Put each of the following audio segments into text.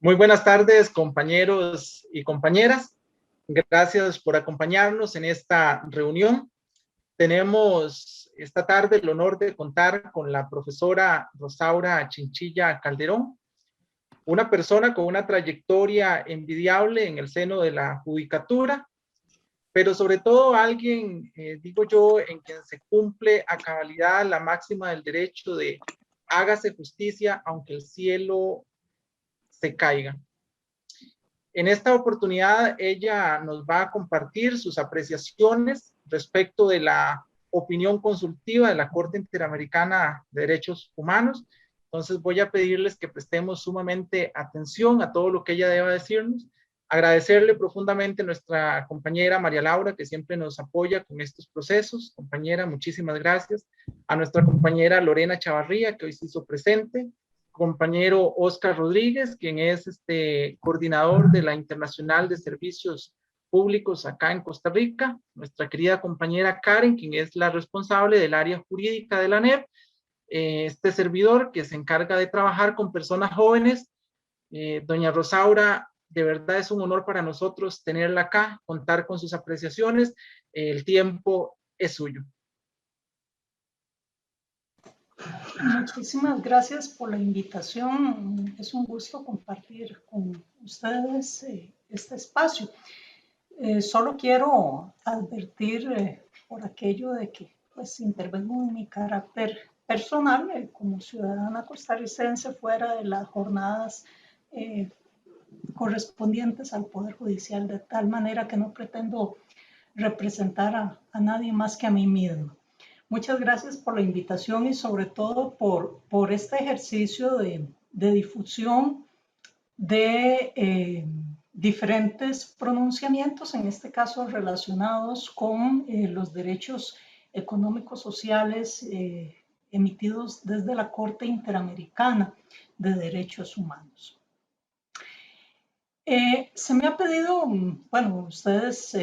Muy buenas tardes, compañeros y compañeras. Gracias por acompañarnos en esta reunión. Tenemos esta tarde el honor de contar con la profesora Rosaura Chinchilla Calderón, una persona con una trayectoria envidiable en el seno de la judicatura, pero sobre todo alguien, digo yo, en quien se cumple a cabalidad la máxima del derecho de hágase justicia aunque el cielo se caiga. En esta oportunidad, ella nos va a compartir sus apreciaciones respecto de la opinión consultiva de la Corte Interamericana de Derechos Humanos. Entonces voy a pedirles que prestemos sumamente atención a todo lo que ella deba decirnos. Agradecerle profundamente a nuestra compañera María Laura, que siempre nos apoya con estos procesos. Compañera, muchísimas gracias. A nuestra compañera Lorena Chavarría, que hoy se hizo presente. Compañero Oscar Rodríguez, quien es coordinador de la Internacional de Servicios Públicos acá en Costa Rica, nuestra querida compañera Karen, quien es la responsable del área jurídica de la ANEP, este servidor que se encarga de trabajar con personas jóvenes, doña Rosaura, de verdad es un honor para nosotros tenerla acá, contar con sus apreciaciones, el tiempo es suyo. Muchísimas gracias por la invitación. Es un gusto compartir con ustedes este espacio. Solo quiero advertir por aquello de que pues intervengo en mi carácter personal como ciudadana costarricense fuera de las jornadas correspondientes al Poder Judicial, de tal manera que no pretendo representar a nadie más que a mí misma. Muchas gracias por la invitación y sobre todo por este ejercicio de difusión de diferentes pronunciamientos, en este caso relacionados con los derechos económicos sociales emitidos desde la Corte Interamericana de Derechos Humanos. Se me ha pedido, bueno, ustedes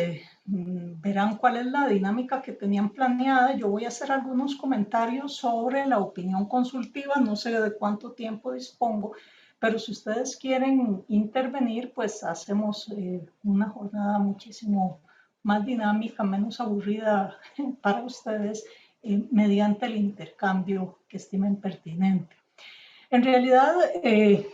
verán cuál es la dinámica que tenían planeada. Yo voy a hacer algunos comentarios sobre la opinión consultiva, no sé de cuánto tiempo dispongo, pero si ustedes quieren intervenir, pues hacemos una jornada muchísimo más dinámica, menos aburrida para ustedes mediante el intercambio que estimen pertinente. En realidad,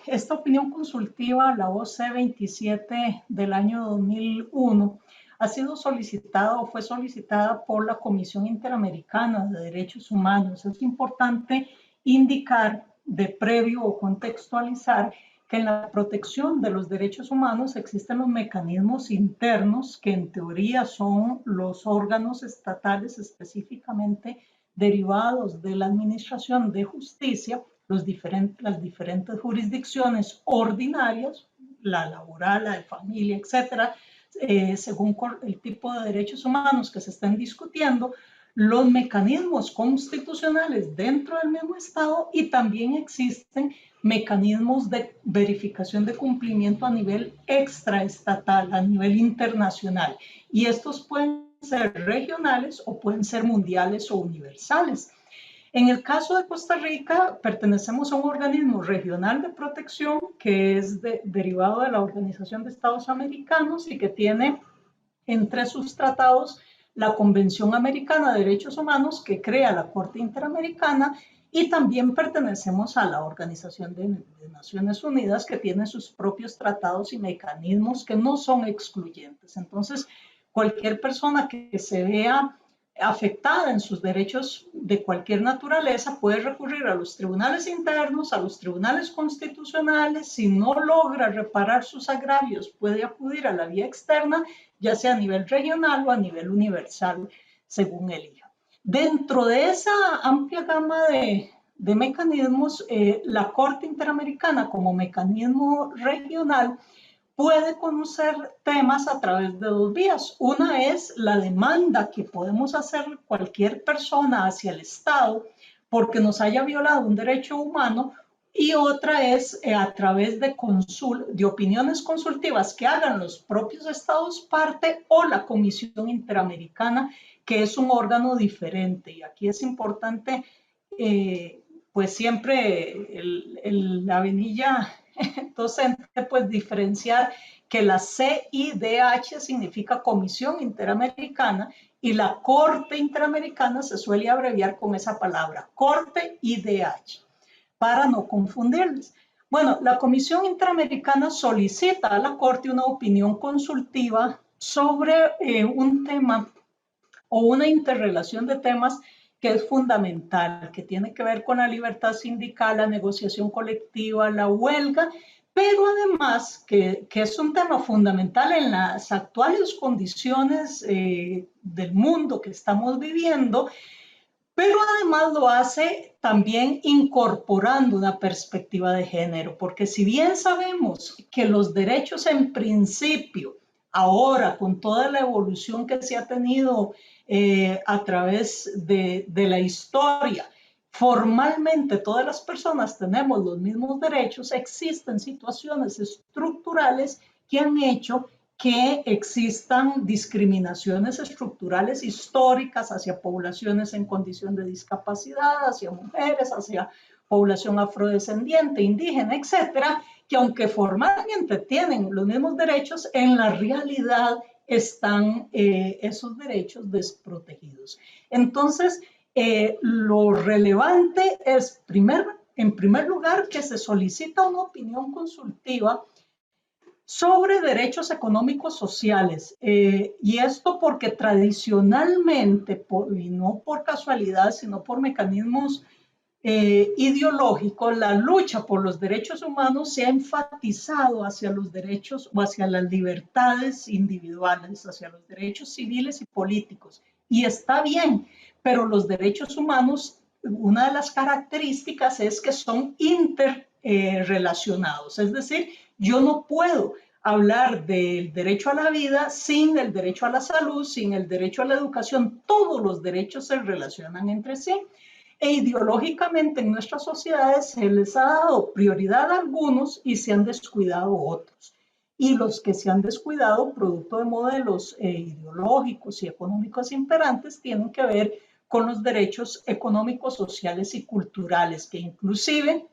esta opinión consultiva, la OC 27 del año 2001, ha sido solicitada o fue solicitada por la Comisión Interamericana de Derechos Humanos. Es importante indicar de previo o contextualizar que en la protección de los derechos humanos existen los mecanismos internos que en teoría son los órganos estatales específicamente derivados de la Administración de Justicia, las diferentes jurisdicciones ordinarias, la laboral, la de familia, etcétera, según el tipo de derechos humanos que se estén discutiendo, los mecanismos constitucionales dentro del mismo Estado y también existen mecanismos de verificación de cumplimiento a nivel extraestatal, a nivel internacional. Y estos pueden ser regionales o pueden ser mundiales o universales. En el caso de Costa Rica, pertenecemos a un organismo regional de protección que es derivado de la Organización de Estados Americanos y que tiene entre sus tratados la Convención Americana de Derechos Humanos que crea la Corte Interamericana, y también pertenecemos a la Organización de Naciones Unidas que tiene sus propios tratados y mecanismos que no son excluyentes. Entonces, cualquier persona que se vea afectada en sus derechos de cualquier naturaleza puede recurrir a los tribunales internos, a los tribunales constitucionales. Si no logra reparar sus agravios, puede acudir a la vía externa, ya sea a nivel regional o a nivel universal, según elija. Dentro de esa amplia gama de mecanismos, la Corte Interamericana como mecanismo regional puede conocer temas a través de dos vías. Una es la demanda que podemos hacer cualquier persona hacia el Estado porque nos haya violado un derecho humano, y otra es a través de opiniones consultivas que hagan los propios Estados parte o la Comisión Interamericana, que es un órgano diferente. Y aquí es importante, pues siempre la venilla docente, pues diferenciar que la CIDH significa Comisión Interamericana y la Corte Interamericana se suele abreviar con esa palabra, Corte IDH, para no confundirles. Bueno, la Comisión Interamericana solicita a la Corte una opinión consultiva sobre un tema o una interrelación de temas que es fundamental, que tiene que ver con la libertad sindical, la negociación colectiva, la huelga, pero además que es un tema fundamental en las actuales condiciones del mundo que estamos viviendo, pero además lo hace también incorporando una perspectiva de género, porque si bien sabemos que los derechos en principio, ahora con toda la evolución que se ha tenido a través de la historia, formalmente todas las personas tenemos los mismos derechos, existen situaciones estructurales que han hecho que existan discriminaciones estructurales históricas hacia poblaciones en condición de discapacidad, hacia mujeres, hacia población afrodescendiente, indígena, etcétera, que aunque formalmente tienen los mismos derechos, en la realidad están esos derechos desprotegidos. Entonces, lo relevante es, en primer lugar, que se solicita una opinión consultiva sobre derechos económicos sociales. Y esto porque tradicionalmente, y no por casualidad, sino por mecanismos ideológicos, la lucha por los derechos humanos se ha enfatizado hacia los derechos o hacia las libertades individuales, hacia los derechos civiles y políticos. Y está bien, pero los derechos humanos, una de las características es que son interrelacionados, es decir, yo no puedo hablar del derecho a la vida sin el derecho a la salud, sin el derecho a la educación. Todos los derechos se relacionan entre sí. E ideológicamente en nuestras sociedades se les ha dado prioridad a algunos y se han descuidado otros. Y los que se han descuidado, producto de modelos ideológicos y económicos imperantes, tienen que ver con los derechos económicos, sociales y culturales, que inclusive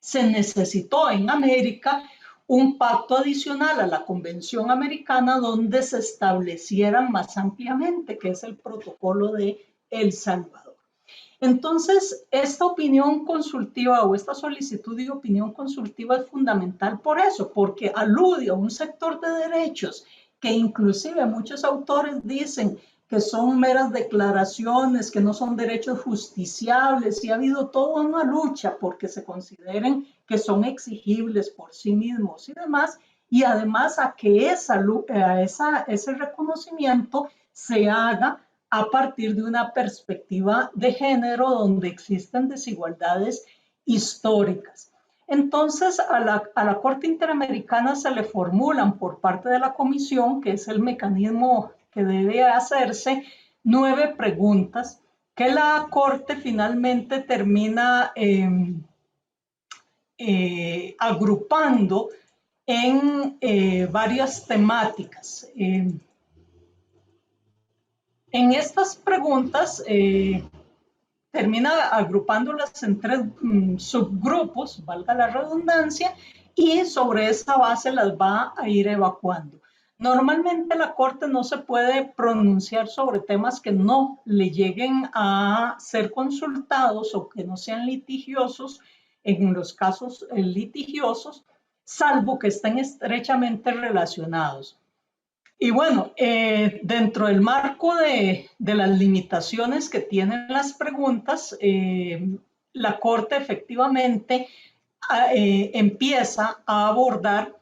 se necesitó en América un pacto adicional a la Convención Americana donde se establecieran más ampliamente, que es el protocolo de El Salvador. Entonces, esta opinión consultiva o esta solicitud de opinión consultiva es fundamental por eso, porque alude a un sector de derechos que inclusive muchos autores dicen que son meras declaraciones, que no son derechos justiciables, y ha habido toda una lucha porque se consideren que son exigibles por sí mismos y demás, y además a que ese reconocimiento se haga a partir de una perspectiva de género donde existen desigualdades históricas. Entonces, a la Corte Interamericana se le formulan por parte de la Comisión, que es el mecanismo que debe hacerse, 9 preguntas que la Corte finalmente termina agrupando en varias temáticas. En estas preguntas termina agrupándolas en 3 subgrupos, valga la redundancia, y sobre esa base las va a ir evacuando. Normalmente la Corte no se puede pronunciar sobre temas que no le lleguen a ser consultados o que no sean litigiosos, en los casos litigiosos, salvo que estén estrechamente relacionados. Y bueno, dentro del marco de las limitaciones que tienen las preguntas, la Corte efectivamente empieza a abordar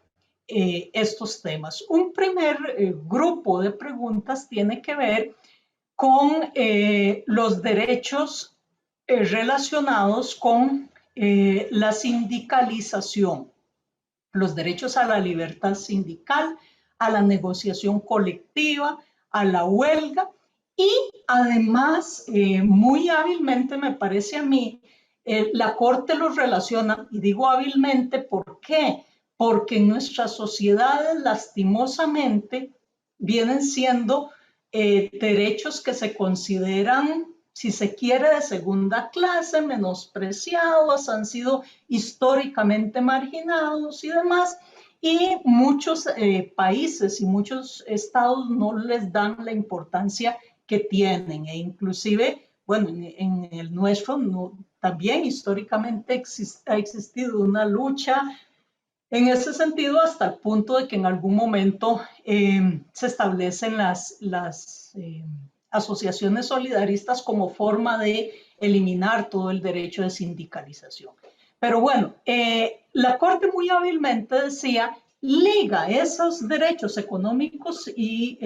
estos temas. Un primer grupo de preguntas tiene que ver con los derechos relacionados con la sindicalización, los derechos a la libertad sindical, a la negociación colectiva, a la huelga, y además, muy hábilmente me parece a mí, la Corte los relaciona, y digo hábilmente, ¿por qué? Porque en nuestras sociedades, lastimosamente, vienen siendo derechos que se consideran si se quiere, de segunda clase, menospreciados, han sido históricamente marginados y demás, y muchos países y muchos estados no les dan la importancia que tienen, e inclusive, bueno, en el nuestro no, también históricamente ha existido una lucha en ese sentido, hasta el punto de que en algún momento se establecen las asociaciones solidaristas como forma de eliminar todo el derecho de sindicalización. Pero bueno, la Corte muy hábilmente decía, liga esos derechos económicos y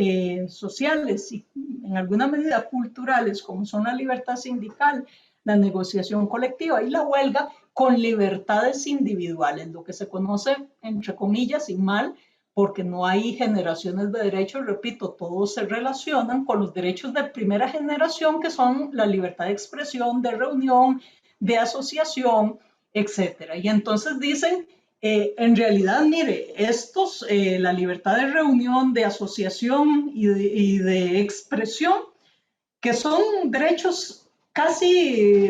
sociales y en alguna medida culturales, como son la libertad sindical, la negociación colectiva y la huelga, con libertades individuales, lo que se conoce, entre comillas, y mal, porque no hay generaciones de derechos, repito, todos se relacionan con los derechos de primera generación, que son la libertad de expresión, de reunión, de asociación, etcétera. Y entonces dicen, en realidad, mire, la libertad de reunión, de asociación y de expresión, que son derechos casi,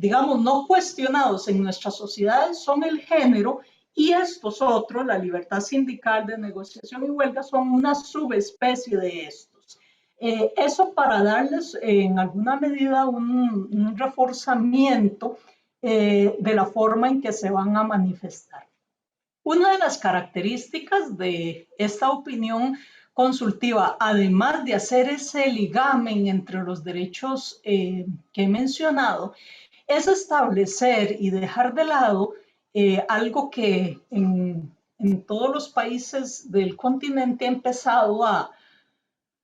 digamos, no cuestionados en nuestras sociedades, son el género, y estos otros, la libertad sindical, de negociación y huelga, son una subespecie de estos. Eso para darles en alguna medida un reforzamiento de la forma en que se van a manifestar. Una de las características de esta opinión consultiva, además de hacer ese ligamen entre los derechos que he mencionado, es establecer y dejar de lado algo que en todos los países del continente ha empezado a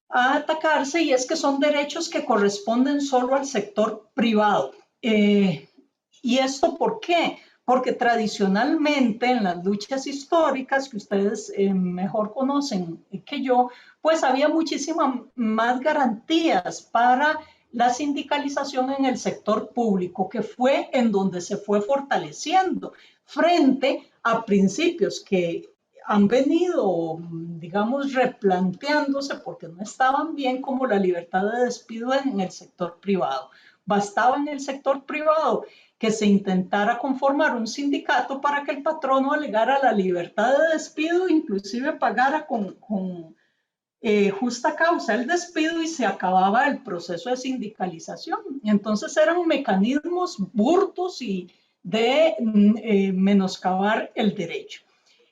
atacarse, y es que son derechos que corresponden solo al sector privado. ¿Y esto por qué? Porque tradicionalmente en las luchas históricas que ustedes mejor conocen que yo, pues había muchísimas más garantías para la sindicalización en el sector público, que fue en donde se fue fortaleciendo frente a principios que han venido, digamos, replanteándose porque no estaban bien, como la libertad de despido en el sector privado. Bastaba en el sector privado que se intentara conformar un sindicato para que el patrono alegara la libertad de despido, inclusive pagara con justa causa el despido, y se acababa el proceso de sindicalización. Entonces eran mecanismos burdos y de menoscabar el derecho.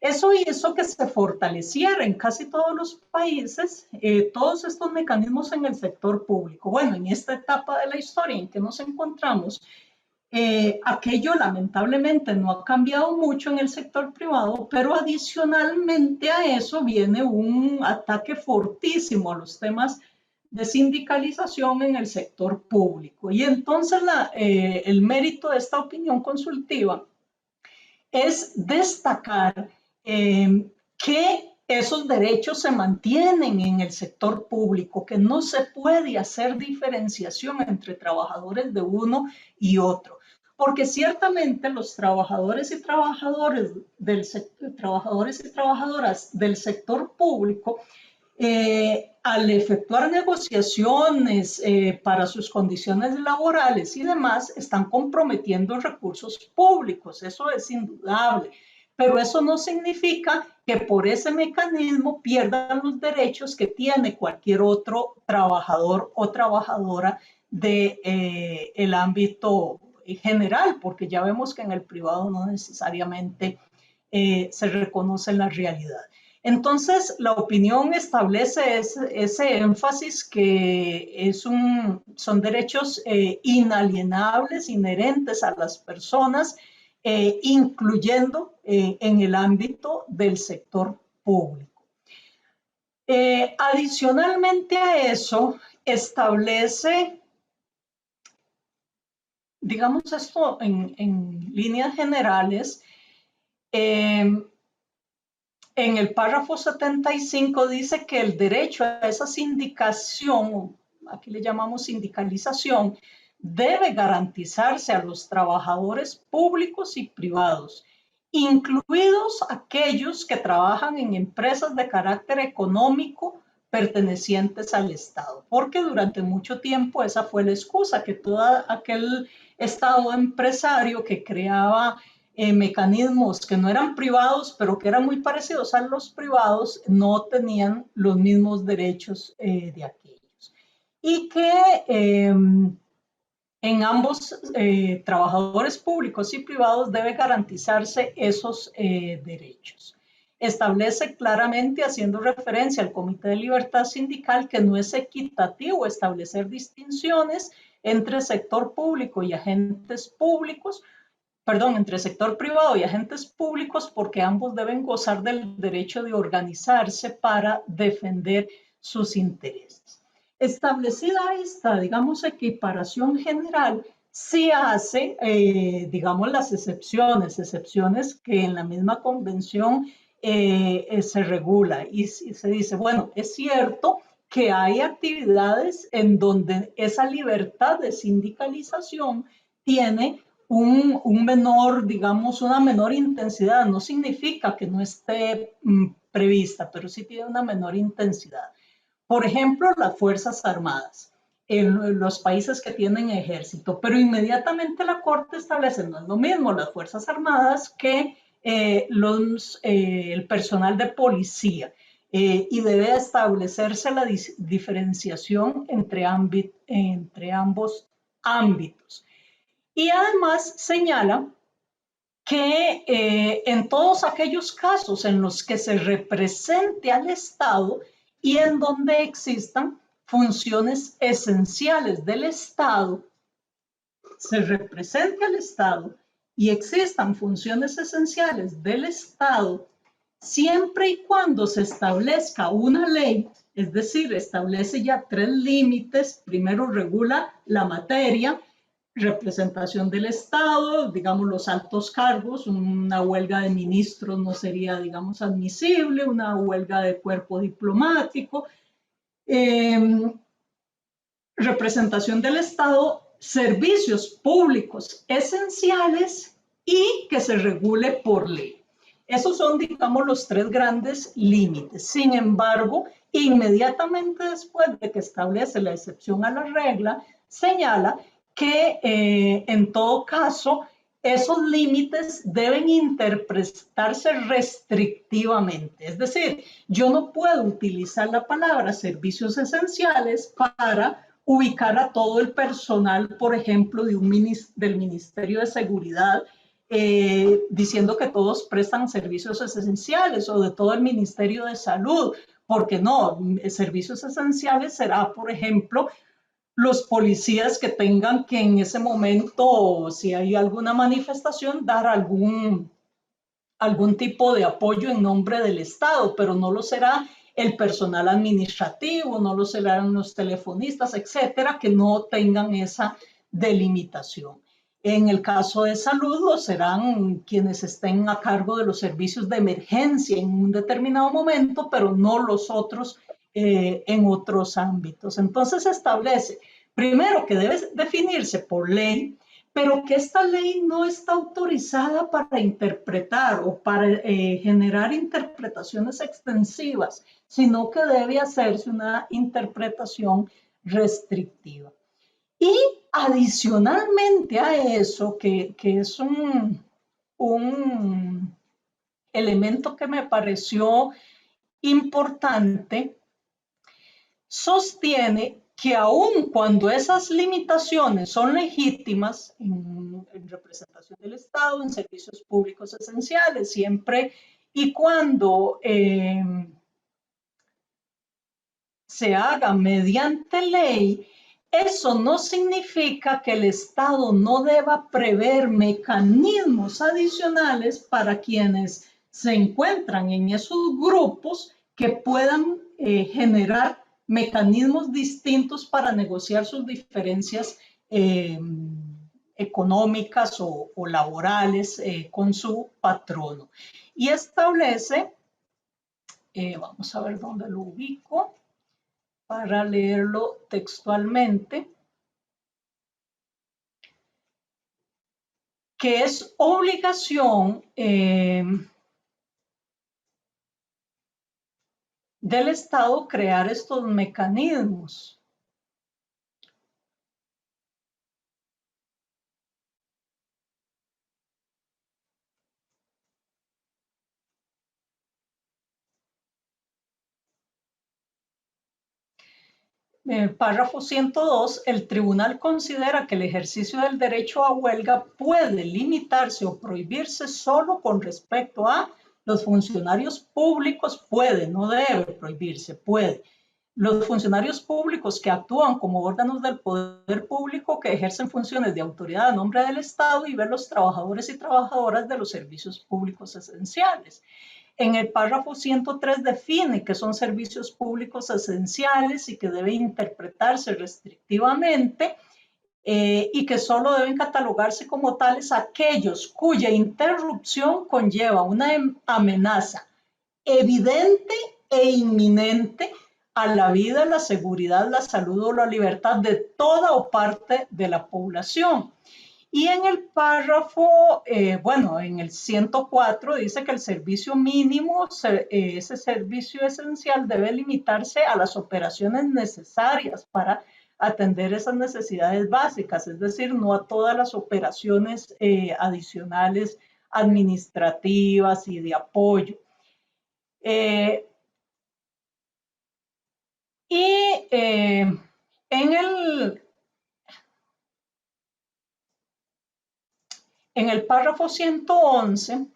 Eso hizo que se fortaleciera en casi todos los países todos estos mecanismos en el sector público. Bueno, en esta etapa de la historia en que nos encontramos, aquello lamentablemente no ha cambiado mucho en el sector privado, pero adicionalmente a eso viene un ataque fortísimo a los temas de sindicalización en el sector público. Y entonces el mérito de esta opinión consultiva es destacar que esos derechos se mantienen en el sector público, que no se puede hacer diferenciación entre trabajadores de uno y otro, porque ciertamente los trabajadores y trabajadoras del sector público, al efectuar negociaciones para sus condiciones laborales y demás, están comprometiendo recursos públicos, eso es indudable, pero eso no significa que por ese mecanismo pierdan los derechos que tiene cualquier otro trabajador o trabajadora del ámbito general, porque ya vemos que en el privado no necesariamente se reconoce la realidad. Entonces, la opinión establece ese énfasis que son derechos inalienables, inherentes a las personas, incluyendo en el ámbito del sector público. Adicionalmente a eso, establece, digamos esto en líneas generales, en el párrafo 75 dice que el derecho a esa sindicación, aquí le llamamos sindicalización, debe garantizarse a los trabajadores públicos y privados, incluidos aquellos que trabajan en empresas de carácter económico, pertenecientes al Estado, porque durante mucho tiempo esa fue la excusa, que todo aquel Estado empresario que creaba mecanismos que no eran privados, pero que eran muy parecidos a los privados, no tenían los mismos derechos de aquellos. Y que en ambos trabajadores públicos y privados debe garantizarse esos derechos. Establece claramente, haciendo referencia al Comité de Libertad Sindical, que no es equitativo establecer distinciones entre sector público y agentes públicos, perdón, entre sector privado y agentes públicos, porque ambos deben gozar del derecho de organizarse para defender sus intereses. Establecida esta, digamos, equiparación general, sí hace, digamos, las excepciones que en la misma convención se regula y se dice, bueno, es cierto que hay actividades en donde esa libertad de sindicalización tiene un menor, digamos, una menor intensidad. No significa que no esté prevista, pero sí tiene una menor intensidad. Por ejemplo, las Fuerzas Armadas en los países que tienen ejército, pero inmediatamente la Corte establece, no es lo mismo las Fuerzas Armadas que el personal de policía, y debe establecerse la diferenciación entre ambos ámbitos. Y además señala que en todos aquellos casos en los que se represente al Estado y en donde existan funciones esenciales del Estado, se represente al Estado y existan funciones esenciales del Estado, siempre y cuando se establezca una ley, es decir, establece ya 3 límites. Primero regula la materia, representación del Estado, digamos, los altos cargos. Una huelga de ministros no sería, digamos, admisible, una huelga de cuerpo diplomático. Representación del Estado, servicios públicos esenciales y que se regule por ley. Esos son, digamos, los 3 grandes límites. Sin embargo, inmediatamente después de que establece la excepción a la regla, señala que en todo caso esos límites deben interpretarse restrictivamente. Es decir, yo no puedo utilizar la palabra servicios esenciales para ubicar a todo el personal, por ejemplo, del Ministerio de Seguridad, diciendo que todos prestan servicios esenciales, o de todo el Ministerio de Salud, porque no, servicios esenciales será, por ejemplo, los policías que tengan que en ese momento, si hay alguna manifestación, dar algún tipo de apoyo en nombre del Estado, pero no lo será el personal administrativo, no lo serán los telefonistas, etcétera, que no tengan esa delimitación. En el caso de salud, lo serán quienes estén a cargo de los servicios de emergencia en un determinado momento, pero no los otros en otros ámbitos. Entonces establece, primero, que debe definirse por ley, pero que esta ley no está autorizada para interpretar o para generar interpretaciones extensivas, sino que debe hacerse una interpretación restrictiva. Y adicionalmente a eso, que es un elemento que me pareció importante, sostiene que aun cuando esas limitaciones son legítimas en representación del Estado, en servicios públicos esenciales, siempre y cuando se haga mediante ley, eso no significa que el Estado no deba prever mecanismos adicionales para quienes se encuentran en esos grupos que puedan generar mecanismos distintos para negociar sus diferencias económicas o laborales con su patrono. Y establece, vamos a ver dónde lo ubico para leerlo textualmente, que es obligación del Estado crear estos mecanismos. En el párrafo 102, el tribunal considera que el ejercicio del derecho a huelga puede limitarse o prohibirse solo con respecto a los funcionarios públicos, puede, no debe prohibirse, puede. Los funcionarios públicos que actúan como órganos del poder público que ejercen funciones de autoridad a nombre del Estado y ver los trabajadores y trabajadoras de los servicios públicos esenciales. En el párrafo 103 define que son servicios públicos esenciales y que deben interpretarse restrictivamente y que solo deben catalogarse como tales aquellos cuya interrupción conlleva una amenaza evidente e inminente a la vida, la seguridad, la salud o la libertad de toda o parte de la población. Y en el párrafo, en el 104 dice que el servicio mínimo, ese servicio esencial debe limitarse a las operaciones necesarias para atender esas necesidades básicas, es decir, no a todas las operaciones adicionales administrativas y de apoyo. En el párrafo 111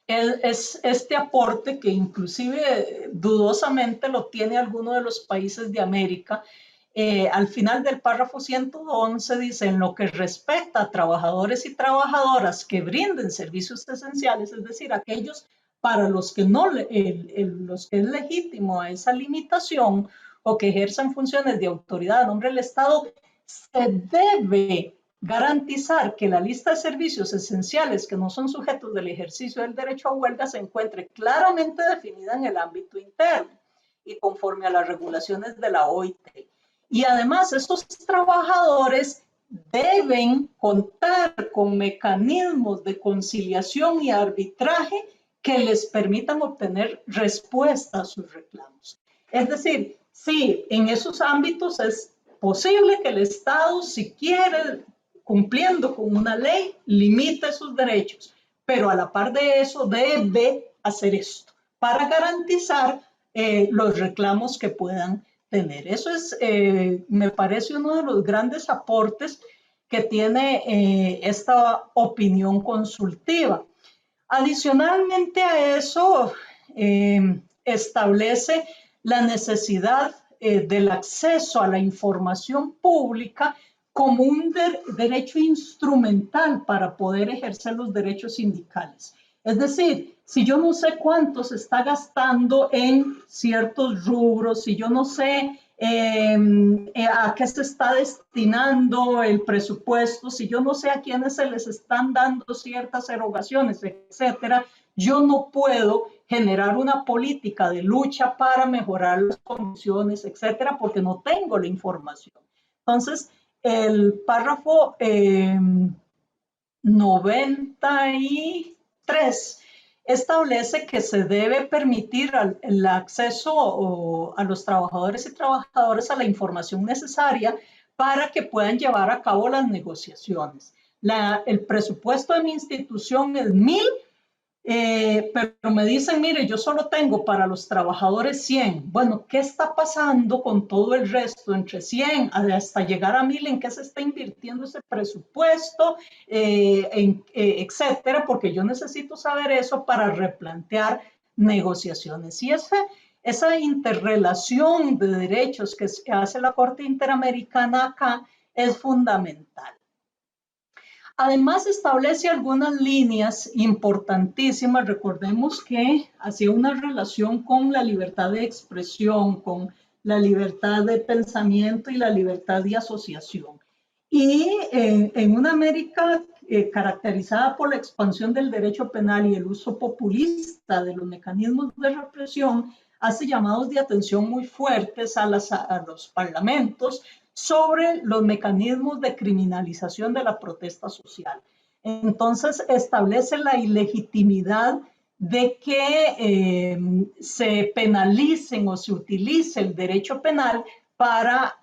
es este aporte que inclusive dudosamente lo tiene alguno de los países de América. Al final del párrafo 111 dice, en lo que respecta a trabajadores y trabajadoras que brinden servicios esenciales, es decir, aquellos para los que, los que es legítimo esa limitación o que ejerzan funciones de autoridad a nombre del Estado, se debe garantizar que la lista de servicios esenciales que no son sujetos del ejercicio del derecho a huelga se encuentre claramente definida en el ámbito interno y conforme a las regulaciones de la OIT. Y además, estos trabajadores deben contar con mecanismos de conciliación y arbitraje que les permitan obtener respuesta a sus reclamos. Es decir, sí, en esos ámbitos es posible que el Estado, si quiere, cumpliendo con una ley, limite sus derechos, pero a la par de eso debe hacer esto para garantizar los reclamos que puedan tener. Eso es, me parece, uno de los grandes aportes que tiene esta opinión consultiva. Adicionalmente a eso, establece la necesidad del acceso a la información pública como un derecho instrumental para poder ejercer los derechos sindicales. Es decir, si yo no sé cuánto se está gastando en ciertos rubros, si yo no sé a qué se está destinando el presupuesto, si yo no sé a quiénes se les están dando ciertas erogaciones, etcétera, yo no puedo generar una política de lucha para mejorar las condiciones, etcétera, porque no tengo la información. Entonces, el párrafo 93 establece que se debe permitir el acceso a los trabajadores y trabajadoras a la información necesaria para que puedan llevar a cabo las negociaciones. El presupuesto de mi institución es 1,000, pero me dicen, mire, yo solo tengo para los trabajadores 100. Bueno, ¿qué está pasando con todo el resto? Entre 100 hasta llegar a 1,000, ¿en qué se está invirtiendo ese presupuesto? Etcétera, porque yo necesito saber eso para replantear negociaciones. Y esa interrelación de derechos que hace la Corte Interamericana acá es fundamental. Además, establece algunas líneas importantísimas. Recordemos que hacía una relación con la libertad de expresión, con la libertad de pensamiento y la libertad de asociación. Y en una América caracterizada por la expansión del derecho penal y el uso populista de los mecanismos de represión, hace llamados de atención muy fuertes a los parlamentos sobre los mecanismos de criminalización de la protesta social. Entonces, establece la ilegitimidad de que se penalicen o se utilice el derecho penal para,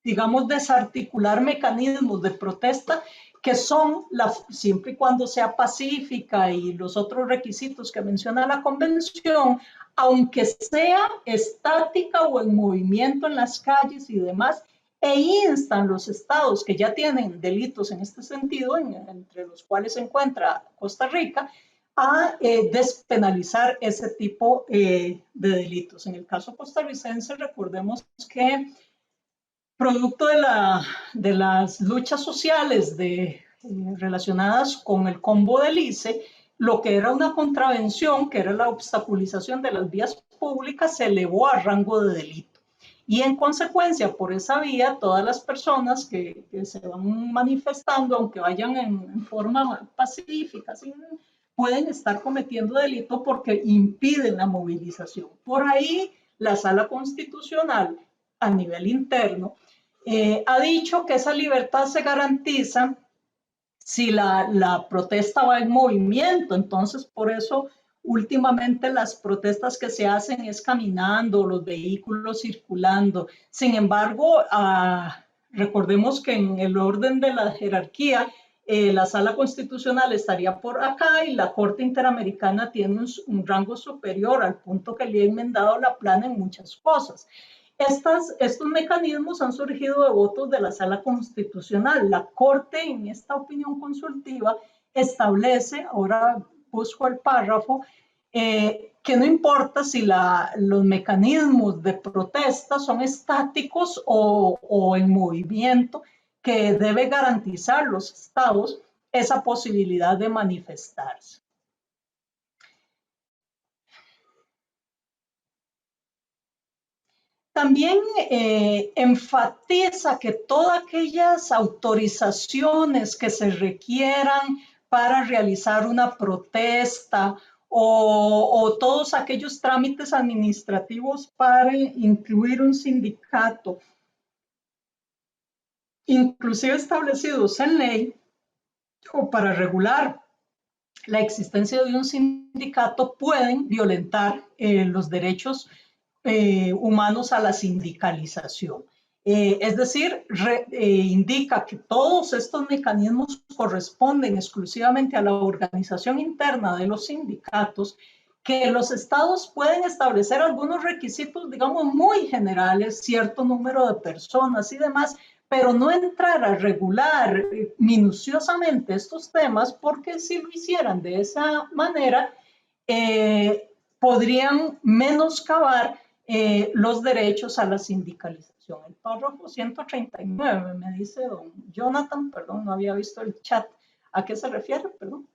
digamos, desarticular mecanismos de protesta que son, siempre y cuando sea pacífica y los otros requisitos que menciona la Convención, aunque sea estática o en movimiento en las calles y demás, e instan los estados que ya tienen delitos en este sentido, entre los cuales se encuentra Costa Rica, a despenalizar ese tipo de delitos. En el caso costarricense, recordemos que producto de las luchas sociales relacionadas con el combo del ICE, lo que era una contravención, que era la obstaculización de las vías públicas, se elevó a rango de delito. Y en consecuencia, por esa vía, todas las personas que se van manifestando, aunque vayan en forma pacífica, pueden estar cometiendo delito porque impiden la movilización. Por ahí, la Sala Constitucional, a nivel interno, ha dicho que esa libertad se garantiza si la protesta va en movimiento. Entonces, por eso últimamente las protestas que se hacen es caminando, los vehículos circulando. Sin embargo, recordemos que en el orden de la jerarquía, la Sala Constitucional estaría por acá y la Corte Interamericana tiene un rango superior, al punto que le ha enmendado la plana en muchas cosas. Estos mecanismos han surgido de votos de la Sala Constitucional. La Corte, en esta opinión consultiva, establece, ahora busco el párrafo, que no importa si los mecanismos de protesta son estáticos o en movimiento, que debe garantizar los estados esa posibilidad de manifestarse. También enfatiza que todas aquellas autorizaciones que se requieran para realizar una protesta o todos aquellos trámites administrativos para incluir un sindicato, inclusive establecidos en ley o para regular la existencia de un sindicato, pueden violentar los derechos humanos a la sindicalización. Es decir, indica que todos estos mecanismos corresponden exclusivamente a la organización interna de los sindicatos, que los estados pueden establecer algunos requisitos, digamos, muy generales, cierto número de personas y demás, pero no entrar a regular minuciosamente estos temas, porque si lo hicieran de esa manera, podrían menoscabar los derechos a la sindicalización. El párrafo 139, me dice don Jonathan, perdón, no había visto el chat. ¿A qué se refiere? Perdón.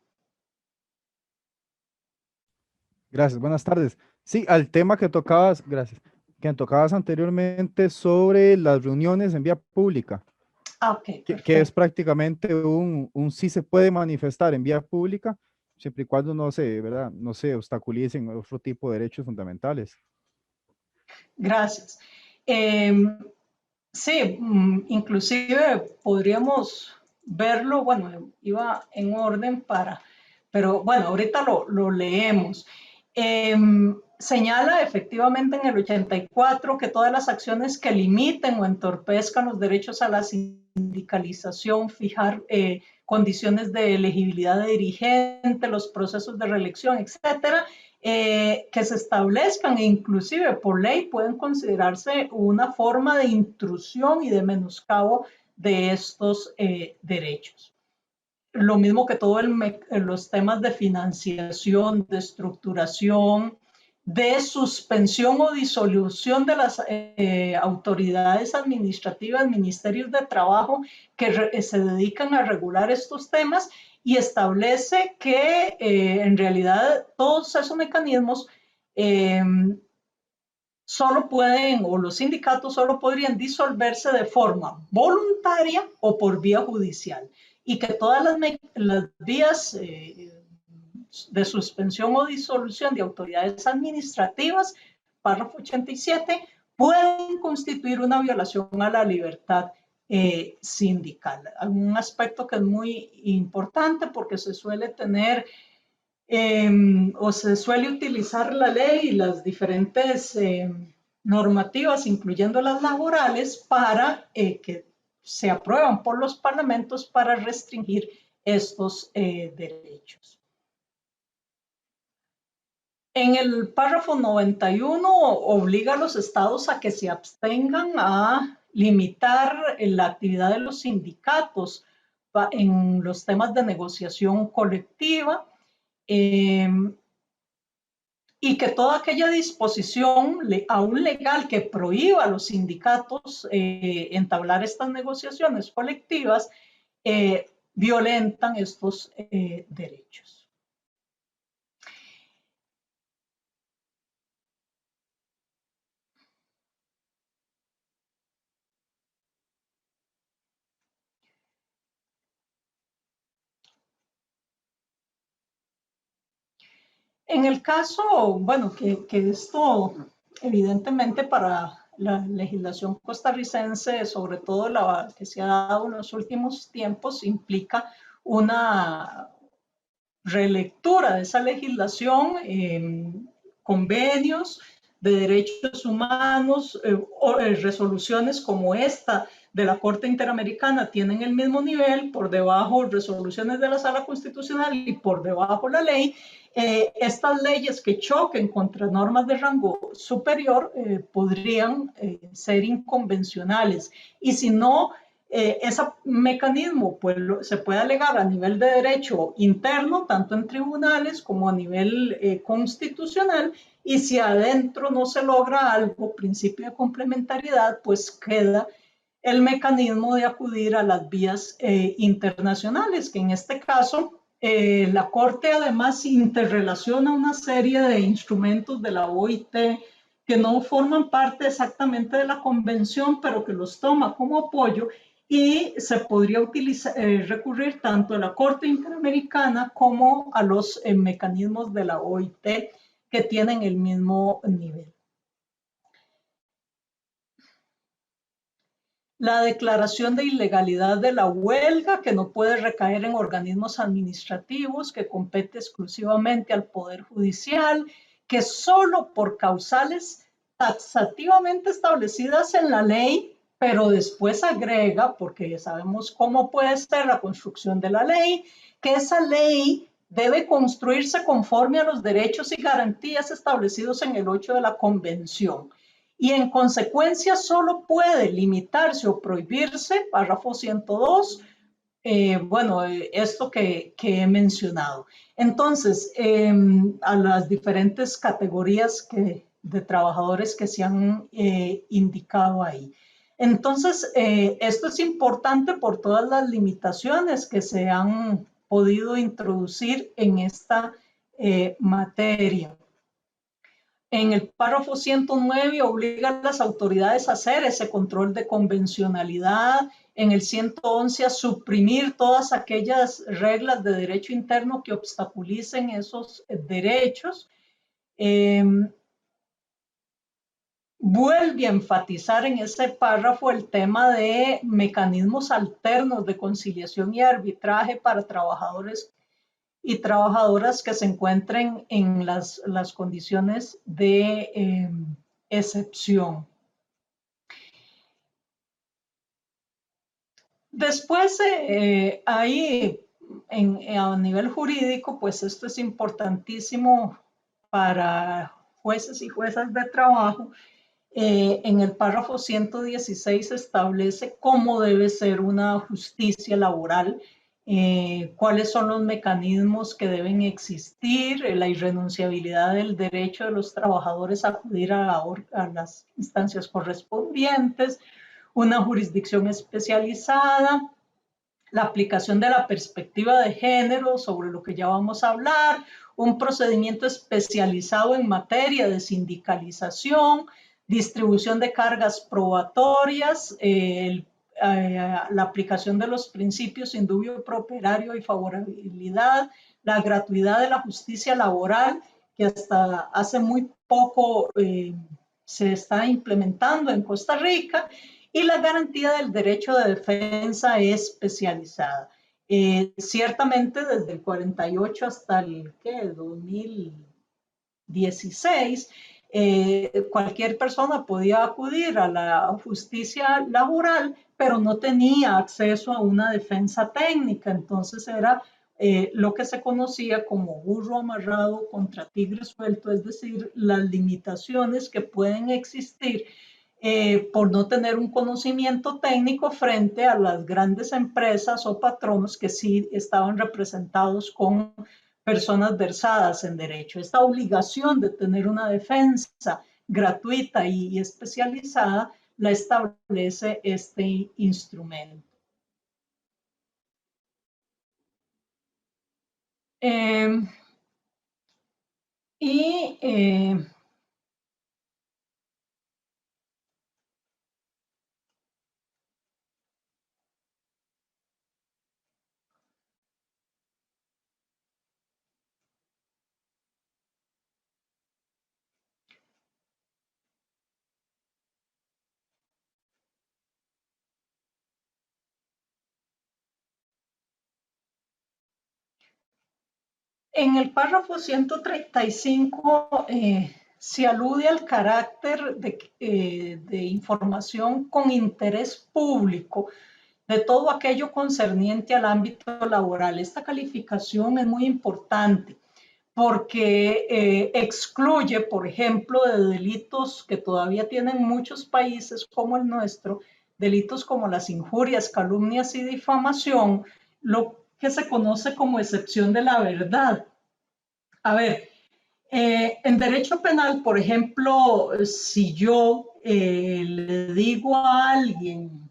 Gracias, buenas tardes. Sí, al tema que tocabas, gracias, que tocabas anteriormente sobre las reuniones en vía pública, Ok, que es prácticamente un sí se puede manifestar en vía pública, siempre y cuando no se, ¿verdad? No se obstaculicen otro tipo de derechos fundamentales. Gracias. Sí, inclusive podríamos verlo, bueno, iba en orden pero bueno, ahorita lo leemos. Señala efectivamente en el 84 que todas las acciones que limiten o entorpezcan los derechos a la sindicalización, fijar condiciones de elegibilidad de dirigente, los procesos de reelección, etcétera, que se establezcan e inclusive por ley pueden considerarse una forma de intrusión y de menoscabo de estos derechos. Lo mismo que todos los temas de financiación, de estructuración, de suspensión o disolución de las autoridades administrativas, ministerios de trabajo que se dedican a regular estos temas, y establece que en realidad todos esos mecanismos solo pueden, o los sindicatos solo podrían disolverse de forma voluntaria o por vía judicial, y que todas las vías de suspensión o disolución de autoridades administrativas, párrafo 87, pueden constituir una violación a la libertad sindical. Un aspecto que es muy importante porque se suele tener o se suele utilizar la ley y las diferentes normativas, incluyendo las laborales, para que se aprueban por los parlamentos para restringir estos derechos. En el párrafo 91 obliga a los estados a que se abstengan a limitar la actividad de los sindicatos en los temas de negociación colectiva, y que toda aquella disposición aún legal que prohíba a los sindicatos entablar estas negociaciones colectivas violentan estos derechos. En el caso, bueno, que esto evidentemente para la legislación costarricense, sobre todo la que se ha dado en los últimos tiempos, implica una relectura de esa legislación, convenios de derechos humanos o resoluciones como esta de la Corte Interamericana tienen el mismo nivel, por debajo resoluciones de la Sala Constitucional y por debajo la ley. Estas leyes que choquen contra normas de rango superior podrían ser inconvencionales, y si no, ese mecanismo pues, se puede alegar a nivel de derecho interno, tanto en tribunales como a nivel constitucional, y si adentro no se logra algo, principio de complementariedad, pues queda el mecanismo de acudir a las vías internacionales, que en este caso la Corte además interrelaciona una serie de instrumentos de la OIT que no forman parte exactamente de la convención, pero que los toma como apoyo, y se podría recurrir tanto a la Corte Interamericana como a los mecanismos de la OIT que tienen el mismo nivel. La declaración de ilegalidad de la huelga, que no puede recaer en organismos administrativos, que compete exclusivamente al Poder Judicial, que solo por causales taxativamente establecidas en la ley, pero después agrega, porque sabemos cómo puede ser la construcción de la ley, que esa ley debe construirse conforme a los derechos y garantías establecidos en el 8 de la Convención. Y en consecuencia solo puede limitarse o prohibirse, párrafo 102, esto que he mencionado. Entonces, a las diferentes categorías de trabajadores que se han indicado ahí. Entonces, esto es importante por todas las limitaciones que se han podido introducir en esta materia. En el párrafo 109 obliga a las autoridades a hacer ese control de convencionalidad. En el 111 a suprimir todas aquellas reglas de derecho interno que obstaculicen esos derechos. Vuelve a enfatizar en ese párrafo el tema de mecanismos alternos de conciliación y arbitraje para trabajadores y trabajadoras que se encuentren en las condiciones de excepción. Después, ahí a nivel jurídico, pues esto es importantísimo para jueces y juezas de trabajo. En el párrafo 116 establece cómo debe ser una justicia laboral, cuáles son los mecanismos que deben existir, la irrenunciabilidad del derecho de los trabajadores a acudir a las instancias correspondientes, una jurisdicción especializada, la aplicación de la perspectiva de género, sobre lo que ya vamos a hablar, un procedimiento especializado en materia de sindicalización, distribución de cargas probatorias, la aplicación de los principios sin dubio pro operario y favorabilidad, la gratuidad de la justicia laboral, que hasta hace muy poco se está implementando en Costa Rica, y la garantía del derecho de defensa especializada. Ciertamente desde el 48 hasta el 2016, cualquier persona podía acudir a la justicia laboral, pero no tenía acceso a una defensa técnica. Entonces era lo que se conocía como burro amarrado contra tigre suelto, es decir, las limitaciones que pueden existir por no tener un conocimiento técnico frente a las grandes empresas o patronos que sí estaban representados con personas versadas en derecho. Esta obligación de tener una defensa gratuita y especializada la establece este instrumento. En el párrafo 135 se alude al carácter de información con interés público de todo aquello concerniente al ámbito laboral. Esta calificación es muy importante porque excluye, por ejemplo, de delitos que todavía tienen muchos países como el nuestro, delitos como las injurias, calumnias y difamación, lo que se conoce como excepción de la verdad. A ver, en derecho penal, por ejemplo, si yo le digo a alguien,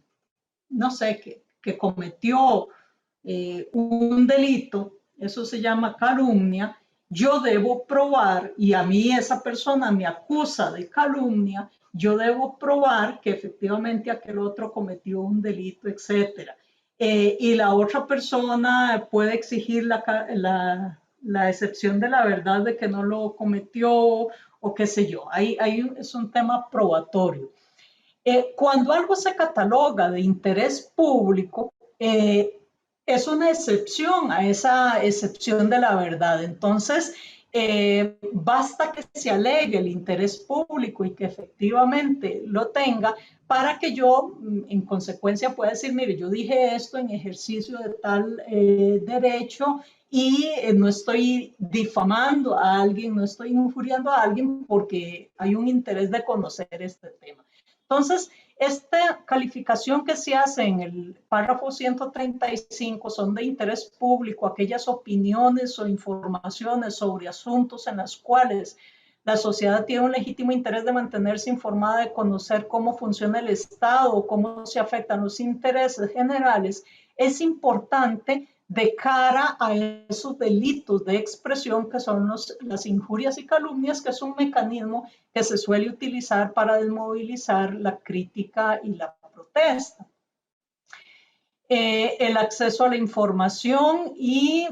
no sé, que cometió un delito, eso se llama calumnia, yo debo probar, y a mí esa persona me acusa de calumnia, yo debo probar que efectivamente aquel otro cometió un delito, etcétera. Y la otra persona puede exigir la excepción de la verdad de que no lo cometió o qué sé yo. Ahí es un tema probatorio. Cuando algo se cataloga de interés público, es una excepción a esa excepción de la verdad. Entonces, basta que se alegue el interés público y que efectivamente lo tenga para que yo, en consecuencia, pueda decir, mire, yo dije esto en ejercicio de tal derecho y no estoy difamando a alguien, no estoy injuriando a alguien porque hay un interés de conocer este tema. Entonces, esta calificación que se hace en el párrafo 135 son de interés público, aquellas opiniones o informaciones sobre asuntos en las cuales la sociedad tiene un legítimo interés de mantenerse informada, de conocer cómo funciona el Estado, cómo se afectan los intereses generales. Es importante de cara a esos delitos de expresión que son las injurias y calumnias, que es un mecanismo que se suele utilizar para desmovilizar la crítica y la protesta. El acceso a la información y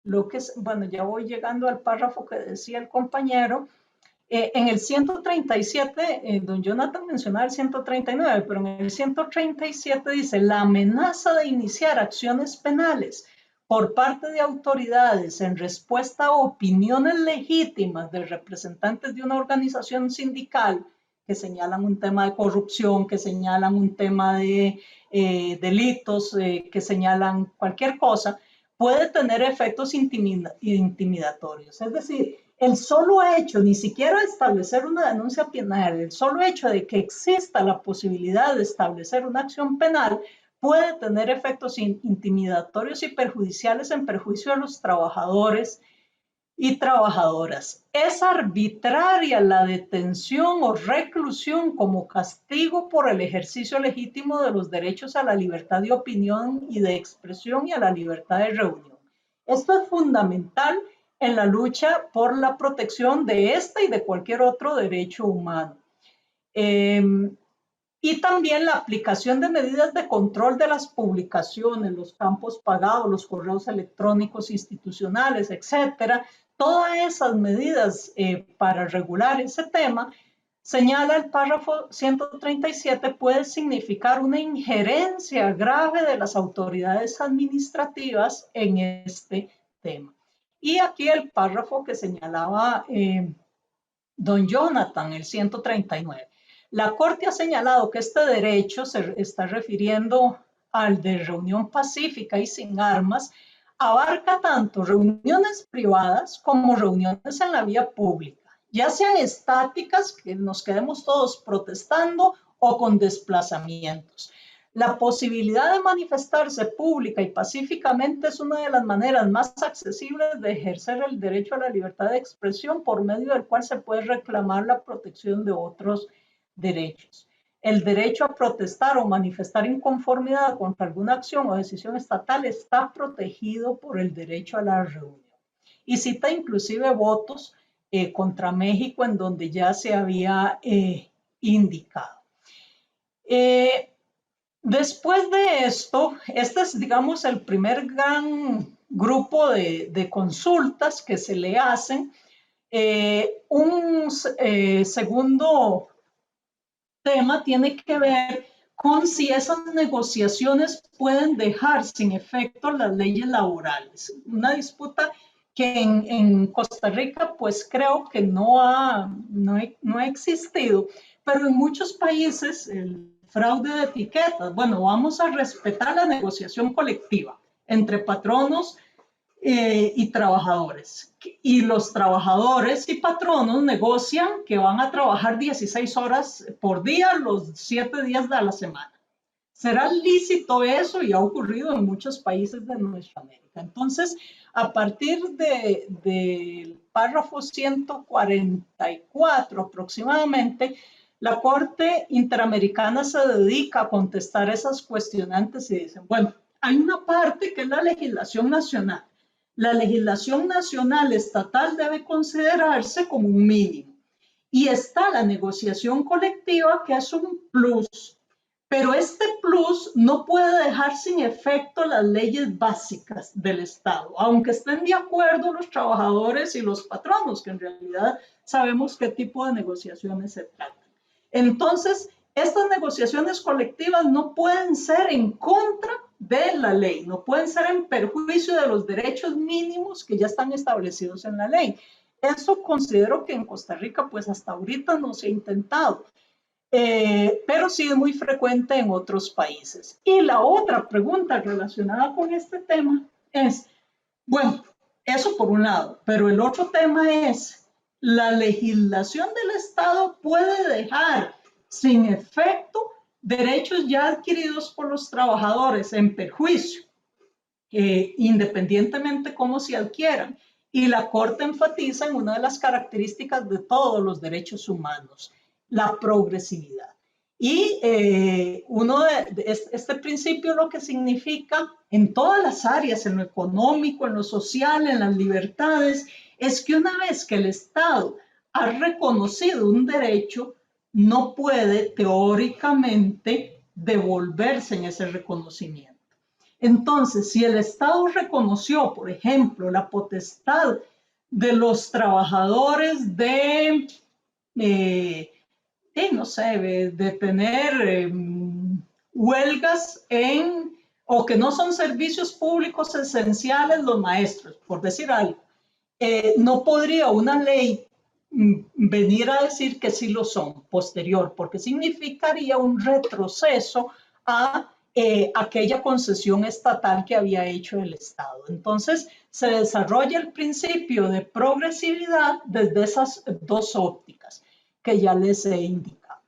lo que es, bueno, ya voy llegando al párrafo que decía el compañero. En el 137, don Jonathan mencionaba el 139, pero en el 137 dice, la amenaza de iniciar acciones penales por parte de autoridades en respuesta a opiniones legítimas de representantes de una organización sindical que señalan un tema de corrupción, que señalan un tema de delitos, que señalan cualquier cosa, puede tener efectos intimidatorios. Es decir, el solo hecho, ni siquiera establecer una denuncia penal, el solo hecho de que exista la posibilidad de establecer una acción penal puede tener efectos intimidatorios y perjudiciales en perjuicio de los trabajadores y trabajadoras. Es arbitraria la detención o reclusión como castigo por el ejercicio legítimo de los derechos a la libertad de opinión y de expresión y a la libertad de reunión. Esto es fundamental en la lucha por la protección de este y de cualquier otro derecho humano. Y también la aplicación de medidas de control de las publicaciones, los campos pagados, los correos electrónicos institucionales, etcétera. Todas esas medidas para regular ese tema señala el párrafo 137, puede significar una injerencia grave de las autoridades administrativas en este tema. Y aquí el párrafo que señalaba don Jonathan, el 139. La Corte ha señalado que este derecho se está refiriendo al de reunión pacífica y sin armas, abarca tanto reuniones privadas como reuniones en la vía pública, ya sean estáticas, que nos quedemos todos protestando, o con desplazamientos. La posibilidad de manifestarse pública y pacíficamente es una de las maneras más accesibles de ejercer el derecho a la libertad de expresión, por medio del cual se puede reclamar la protección de otros derechos. El derecho a protestar o manifestar inconformidad contra alguna acción o decisión estatal está protegido por el derecho a la reunión. Y cita inclusive votos contra México, en donde ya se había indicado. Después de esto, este es, digamos, el primer gran grupo de consultas que se le hacen. Un segundo tema tiene que ver con si esas negociaciones pueden dejar sin efecto las leyes laborales. Una disputa que en Costa Rica, pues creo que no ha existido, pero en muchos países el fraude de etiquetas. Bueno, vamos a respetar la negociación colectiva entre patronos y trabajadores. Y los trabajadores y patronos negocian que van a trabajar 16 horas por día, los 7 días de la semana. ¿Será lícito eso? Y ha ocurrido en muchos países de nuestra América. Entonces, a partir del párrafo 144 aproximadamente, la Corte Interamericana se dedica a contestar esas cuestionantes y dicen, bueno, hay una parte que es la legislación nacional. La legislación nacional estatal debe considerarse como un mínimo. Y está la negociación colectiva, que es un plus. Pero este plus no puede dejar sin efecto las leyes básicas del Estado, aunque estén de acuerdo los trabajadores y los patronos, que en realidad sabemos qué tipo de negociaciones se tratan. Entonces, estas negociaciones colectivas no pueden ser en contra de la ley, no pueden ser en perjuicio de los derechos mínimos que ya están establecidos en la ley. Eso considero que en Costa Rica, pues hasta ahorita no se ha intentado. Pero sí es muy frecuente en otros países. Y la otra pregunta relacionada con este tema es, bueno, eso por un lado, pero el otro tema es, ¿la legislación del Estado puede dejar sin efecto derechos ya adquiridos por los trabajadores en perjuicio, independientemente cómo se adquieran? Y la Corte enfatiza en una de las características de todos los derechos humanos, la progresividad. Y este principio lo que significa en todas las áreas, en lo económico, en lo social, en las libertades, es que una vez que el Estado ha reconocido un derecho, no puede teóricamente devolverse en ese reconocimiento. Entonces, si el Estado reconoció, por ejemplo, la potestad de los trabajadores de tener huelgas o que no son servicios públicos esenciales los maestros, por decir algo, no podría una ley venir a decir que sí lo son posterior, porque significaría un retroceso a aquella concesión estatal que había hecho el Estado. Entonces, se desarrolla el principio de progresividad desde esas dos ópticas que ya les he indicado.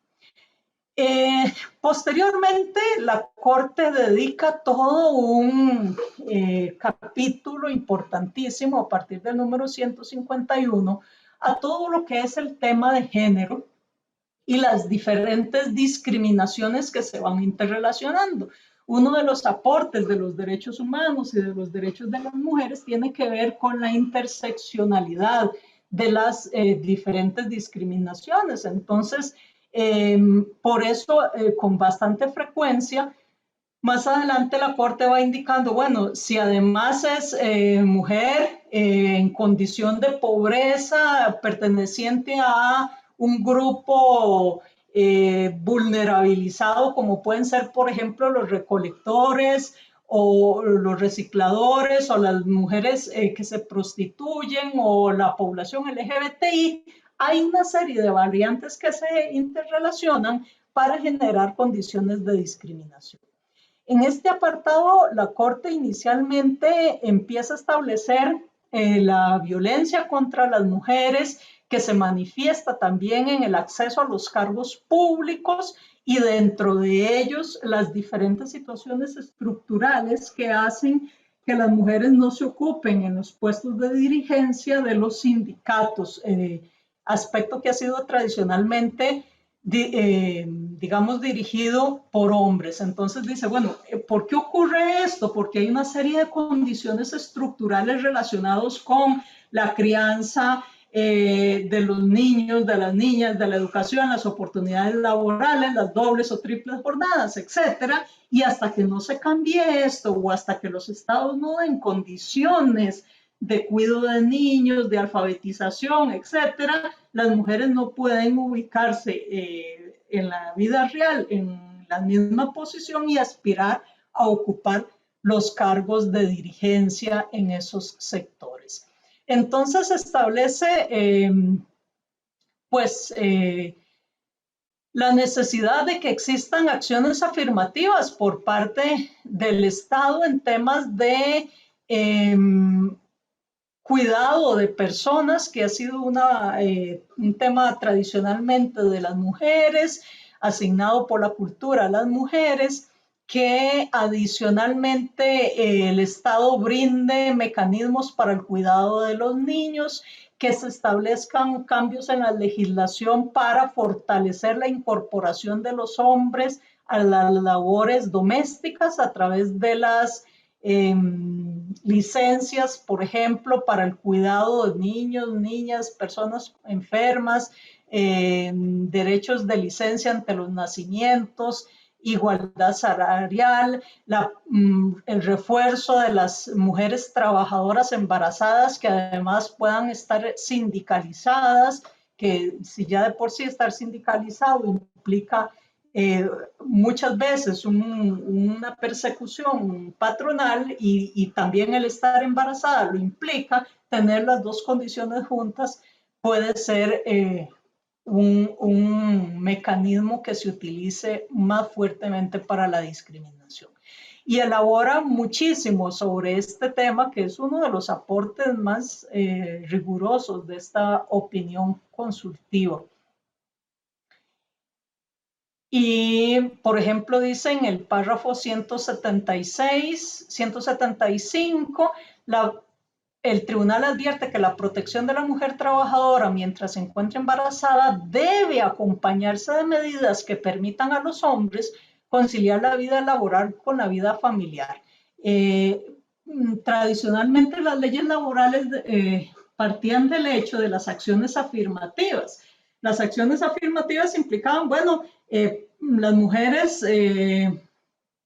Posteriormente, la Corte dedica todo un capítulo importantísimo a partir del número 151 a todo lo que es el tema de género y las diferentes discriminaciones que se van interrelacionando. Uno de los aportes de los derechos humanos y de los derechos de las mujeres tiene que ver con la interseccionalidad de las diferentes discriminaciones. Entonces, por eso, con bastante frecuencia, más adelante la Corte va indicando, bueno, si además es mujer en condición de pobreza, perteneciente a un grupo vulnerabilizado, como pueden ser, por ejemplo, los recolectores o los recicladores o las mujeres que se prostituyen o la población LGBTI. Hay una serie de variantes que se interrelacionan para generar condiciones de discriminación. En este apartado, la Corte inicialmente empieza a establecer la violencia contra las mujeres, que se manifiesta también en el acceso a los cargos públicos y dentro de ellos las diferentes situaciones estructurales que hacen que las mujeres no se ocupen en los puestos de dirigencia de los sindicatos, aspecto que ha sido tradicionalmente digamos, dirigido por hombres. Entonces dice, bueno, ¿por qué ocurre esto? Porque hay una serie de condiciones estructurales relacionadas con la crianza de los niños, de las niñas, de la educación, las oportunidades laborales, las dobles o triples jornadas, etcétera. Y hasta que no se cambie esto o hasta que los estados no den condiciones de cuidado de niños, de alfabetización, etcétera, las mujeres no pueden ubicarse en la vida real en la misma posición y aspirar a ocupar los cargos de dirigencia en esos sectores. Entonces establece la necesidad de que existan acciones afirmativas por parte del Estado en temas de cuidado de personas, que ha sido un tema tradicionalmente de las mujeres, asignado por la cultura a las mujeres, que adicionalmente el Estado brinde mecanismos para el cuidado de los niños, que se establezcan cambios en la legislación para fortalecer la incorporación de los hombres a las labores domésticas a través de las licencias, por ejemplo, para el cuidado de niños, niñas, personas enfermas, derechos de licencia ante los nacimientos, igualdad salarial, el refuerzo de las mujeres trabajadoras embarazadas que además puedan estar sindicalizadas, que si ya de por sí estar sindicalizado implica muchas veces una persecución patronal y también el estar embarazada lo implica, tener las dos condiciones juntas puede ser un mecanismo que se utilice más fuertemente para la discriminación. Y elabora muchísimo sobre este tema, que es uno de los aportes más rigurosos de esta opinión consultiva. Y, por ejemplo, dice en el párrafo 175, el tribunal advierte que la protección de la mujer trabajadora mientras se encuentra embarazada debe acompañarse de medidas que permitan a los hombres conciliar la vida laboral con la vida familiar. Tradicionalmente las leyes laborales partían del hecho de las acciones afirmativas. Las acciones afirmativas implicaban, bueno, las mujeres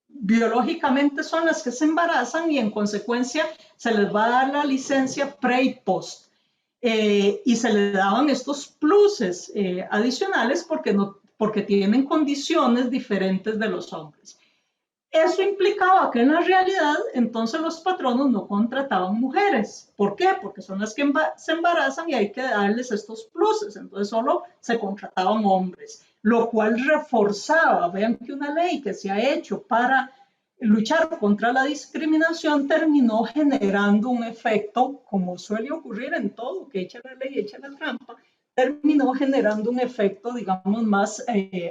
biológicamente son las que se embarazan y en consecuencia se les va a dar la licencia pre y post. Y se les daban estos pluses adicionales porque tienen condiciones diferentes de los hombres. Eso implicaba que en la realidad entonces los patronos no contrataban mujeres. ¿Por qué? Porque son las que se embarazan y hay que darles estos pluses. Entonces solo se contrataban hombres, lo cual reforzaba. Vean que una ley que se ha hecho para luchar contra la discriminación terminó generando un efecto, como suele ocurrir en todo, que echa la ley, echa la trampa, terminó generando un efecto, digamos, más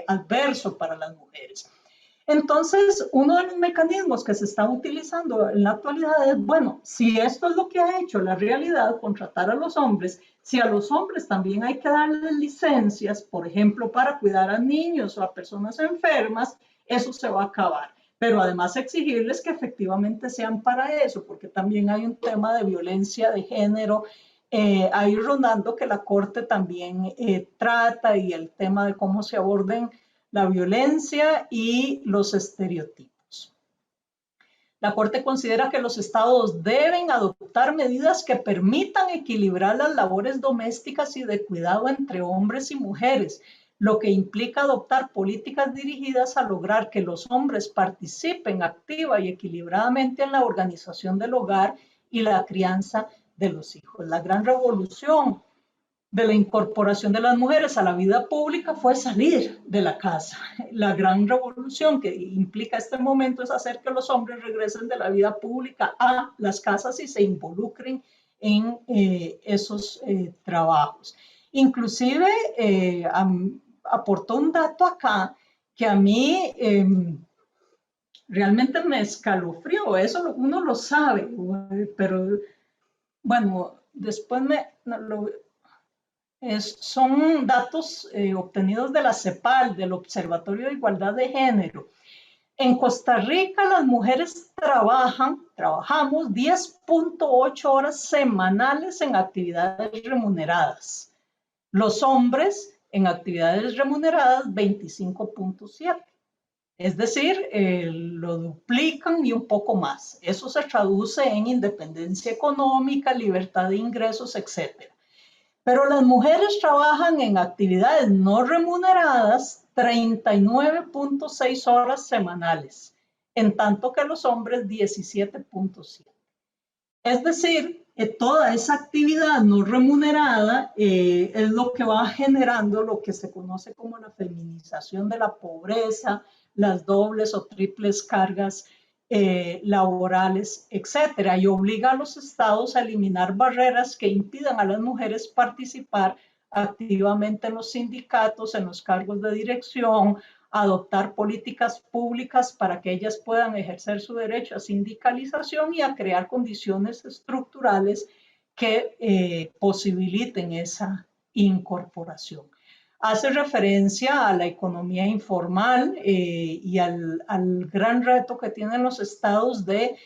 adverso para las mujeres. Entonces, uno de los mecanismos que se está utilizando en la actualidad es, bueno, si esto es lo que ha hecho la realidad, contratar a los hombres, si a los hombres también hay que darles licencias, por ejemplo, para cuidar a niños o a personas enfermas, eso se va a acabar. Pero además exigirles que efectivamente sean para eso, porque también hay un tema de violencia de género ahí rondando que la Corte también trata, y el tema de cómo se aborden la violencia y los estereotipos. La Corte considera que los estados deben adoptar medidas que permitan equilibrar las labores domésticas y de cuidado entre hombres y mujeres, lo que implica adoptar políticas dirigidas a lograr que los hombres participen activa y equilibradamente en la organización del hogar y la crianza de los hijos. La gran revolución de la incorporación de las mujeres a la vida pública fue salir de la casa. La gran revolución que implica este momento es hacer que los hombres regresen de la vida pública a las casas y se involucren en esos trabajos. Inclusive aportó un dato acá que a mí realmente me escalofrió. Eso uno lo sabe, pero bueno, después son datos obtenidos de la CEPAL, del Observatorio de Igualdad de Género. En Costa Rica las mujeres trabajamos 10.8 horas semanales en actividades remuneradas. Los hombres en actividades remuneradas 25.7. Es decir, lo duplican y un poco más. Eso se traduce en independencia económica, libertad de ingresos, etc. Pero las mujeres trabajan en actividades no remuneradas 39.6 horas semanales, en tanto que los hombres 17.7. Es decir, toda esa actividad no remunerada es lo que va generando lo que se conoce como la feminización de la pobreza, las dobles o triples cargas laborales, etcétera, y obliga a los estados a eliminar barreras que impidan a las mujeres participar activamente en los sindicatos, en los cargos de dirección, adoptar políticas públicas para que ellas puedan ejercer su derecho a sindicalización y a crear condiciones estructurales que posibiliten esa incorporación. Hace referencia a la economía informal y al gran reto que tienen los estados de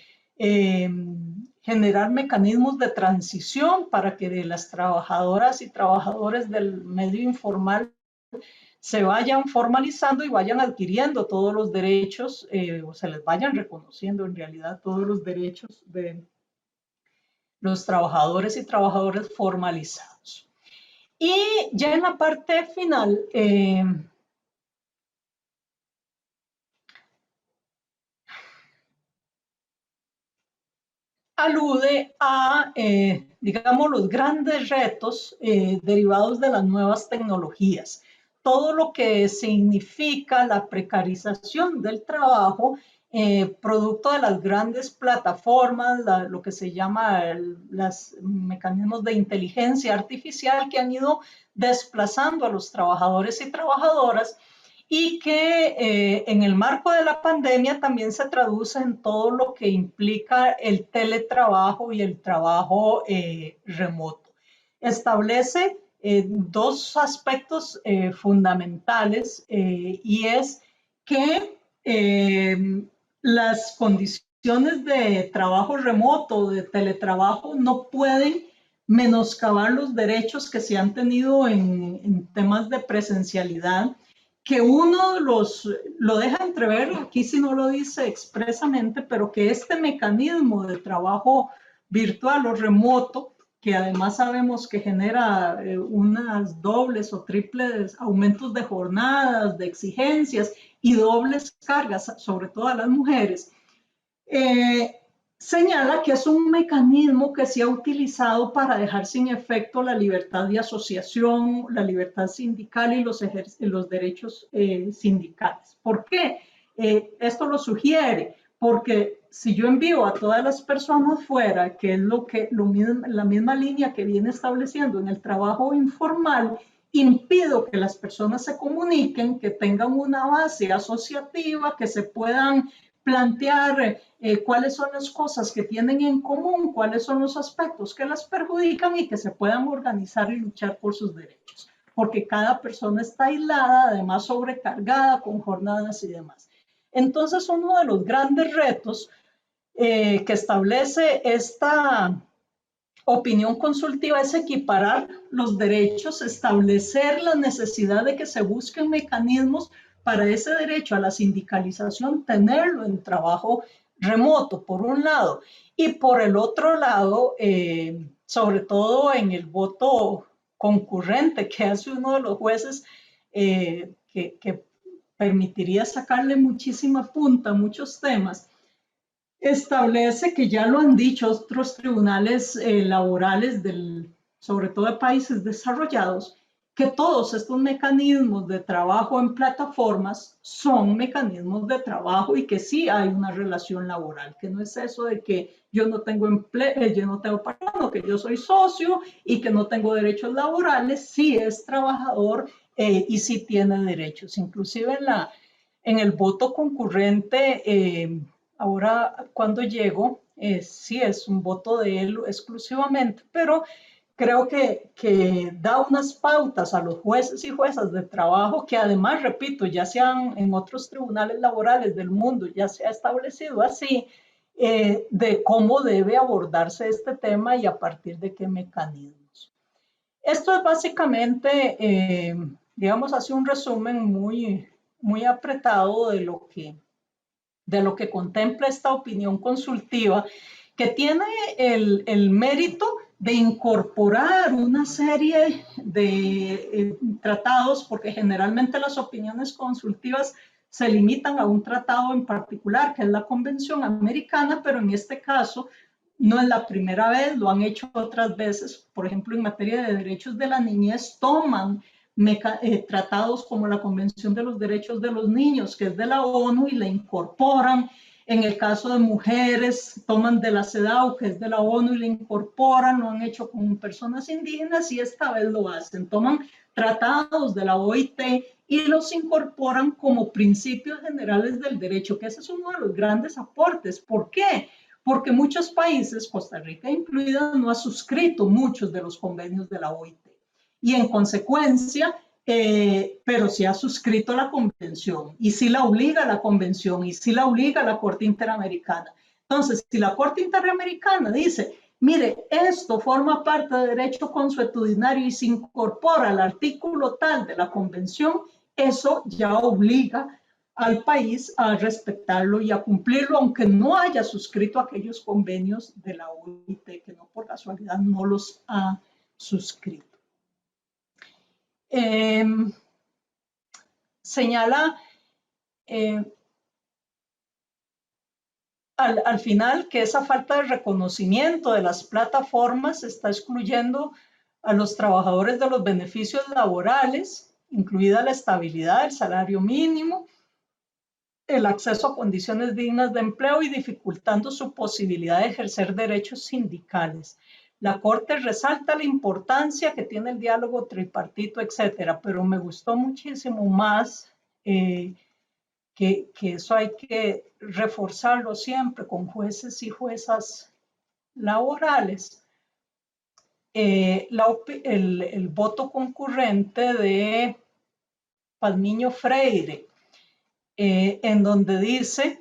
generar mecanismos de transición para que las trabajadoras y trabajadores del medio informal se vayan formalizando y vayan adquiriendo todos los derechos o se les vayan reconociendo en realidad todos los derechos de los trabajadores y trabajadoras formalizados. Y ya en la parte final, alude a, digamos, los grandes retos derivados de las nuevas tecnologías. Todo lo que significa la precarización del trabajo, producto de las grandes plataformas, lo que se llama los mecanismos de inteligencia artificial que han ido desplazando a los trabajadores y trabajadoras y que en el marco de la pandemia también se traduce en todo lo que implica el teletrabajo y el trabajo remoto. Establece dos aspectos fundamentales y es que las condiciones de trabajo remoto, de teletrabajo, no pueden menoscabar los derechos que se han tenido en temas de presencialidad, que uno lo deja entrever, aquí sí no lo dice expresamente, pero que este mecanismo de trabajo virtual o remoto, que además sabemos que genera unas dobles o triples aumentos de jornadas, de exigencias y dobles cargas, sobre todo a las mujeres, señala que es un mecanismo que se ha utilizado para dejar sin efecto la libertad de asociación, la libertad sindical y los derechos sindicales. ¿Por qué? Esto lo sugiere porque si yo envío a todas las personas fuera, que es la misma línea que viene estableciendo en el trabajo informal, impido que las personas se comuniquen, que tengan una base asociativa, que se puedan plantear cuáles son las cosas que tienen en común, cuáles son los aspectos que las perjudican y que se puedan organizar y luchar por sus derechos, porque cada persona está aislada, además sobrecargada con jornadas y demás. Entonces, uno de los grandes retos que establece esta opinión consultiva es equiparar los derechos, establecer la necesidad de que se busquen mecanismos para ese derecho a la sindicalización, tenerlo en trabajo remoto, por un lado, y por el otro lado, sobre todo en el voto concurrente que hace uno de los jueces, que permitiría sacarle muchísima punta a muchos temas, establece que ya lo han dicho otros tribunales laborales, sobre todo de países desarrollados, que todos estos mecanismos de trabajo en plataformas son mecanismos de trabajo y que sí hay una relación laboral, que no es eso de que yo no tengo empleo, yo no tengo patrón, que yo soy socio y que no tengo derechos laborales, sí es trabajador y sí tiene derechos. Inclusive en el voto concurrente, ahora cuando llego, sí es un voto de él exclusivamente, pero creo que da unas pautas a los jueces y juezas de trabajo que además, repito, ya sean en otros tribunales laborales del mundo, ya se ha establecido así, de cómo debe abordarse este tema y a partir de qué mecanismos. Esto es básicamente, digamos, hace un resumen muy apretado de lo que contempla esta opinión consultiva, que tiene el mérito de incorporar una serie de tratados, porque generalmente las opiniones consultivas se limitan a un tratado en particular, que es la Convención Americana, pero en este caso no es la primera vez, lo han hecho otras veces, por ejemplo, en materia de derechos de la niñez, toman tratados como la Convención de los Derechos de los Niños, que es de la ONU, y la incorporan. En el caso de mujeres, toman de la CEDAW, que es de la ONU, y la incorporan. Lo han hecho con personas indígenas y esta vez lo hacen. Toman tratados de la OIT y los incorporan como principios generales del derecho, que ese es uno de los grandes aportes. ¿Por qué? Porque muchos países, Costa Rica incluida, no ha suscrito muchos de los convenios de la OIT. Y en consecuencia, pero sí ha suscrito la convención y sí la obliga la convención y sí la obliga la Corte Interamericana. Entonces, si la Corte Interamericana dice, mire, esto forma parte de derecho consuetudinario y se incorpora al artículo tal de la convención, eso ya obliga al país a respetarlo y a cumplirlo, aunque no haya suscrito aquellos convenios de la OIT, que no por casualidad no los ha suscrito. Señala al final que esa falta de reconocimiento de las plataformas está excluyendo a los trabajadores de los beneficios laborales, incluida la estabilidad, el salario mínimo, el acceso a condiciones dignas de empleo y dificultando su posibilidad de ejercer derechos sindicales. La Corte resalta la importancia que tiene el diálogo tripartito, etcétera, pero me gustó muchísimo más que eso hay que reforzarlo siempre con jueces y juezas laborales. El voto concurrente de Palmiño Freire, en donde dice: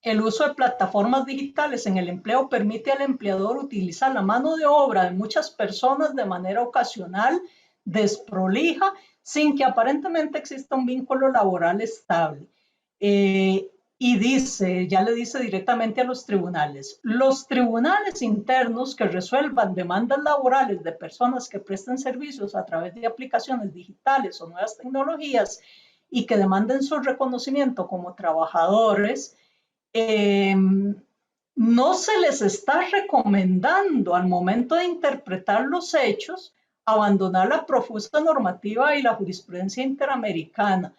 el uso de plataformas digitales en el empleo permite al empleador utilizar la mano de obra de muchas personas de manera ocasional, desprolija, sin que aparentemente exista un vínculo laboral estable. Y dice, ya le dice directamente a los tribunales internos que resuelvan demandas laborales de personas que presten servicios a través de aplicaciones digitales o nuevas tecnologías y que demanden su reconocimiento como trabajadores, no se les está recomendando al momento de interpretar los hechos abandonar la profusa normativa y la jurisprudencia interamericana,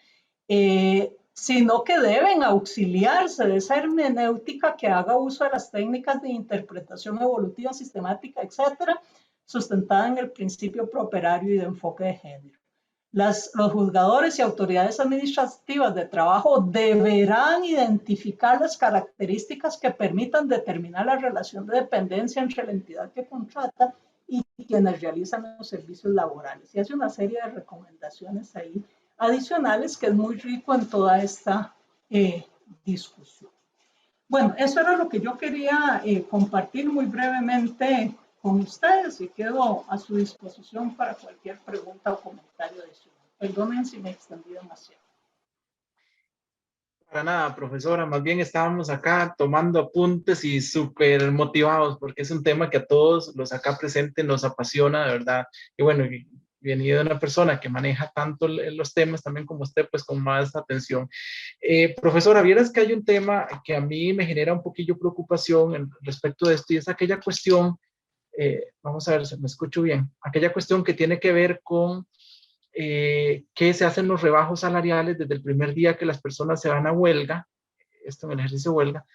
sino que deben auxiliarse de esa hermenéutica que haga uso de las técnicas de interpretación evolutiva, sistemática, etcétera, sustentada en el principio prooperario y de enfoque de género. Los juzgadores y autoridades administrativas de trabajo deberán identificar las características que permitan determinar la relación de dependencia entre la entidad que contrata y quienes realizan los servicios laborales. Y hace una serie de recomendaciones ahí adicionales que es muy rico en toda esta discusión. Bueno, eso era lo que yo quería compartir muy brevemente con ustedes y quedo a su disposición para cualquier pregunta o comentario adicional. Perdonen si me extendí demasiado. Para nada, profesora, más bien estábamos acá tomando apuntes y súper motivados porque es un tema que a todos los acá presentes nos apasiona, de verdad. Y bueno, y venido de una persona que maneja tanto los temas también como usted, pues con más atención. Profesora, vieras que hay un tema que a mí me genera un poquillo preocupación respecto de esto y es aquella cuestión, vamos a ver si me escucho bien, aquella cuestión que tiene que ver con que se hacen los rebajos salariales desde el primer día que las personas se van a huelga, esto en el ejercicio de huelga,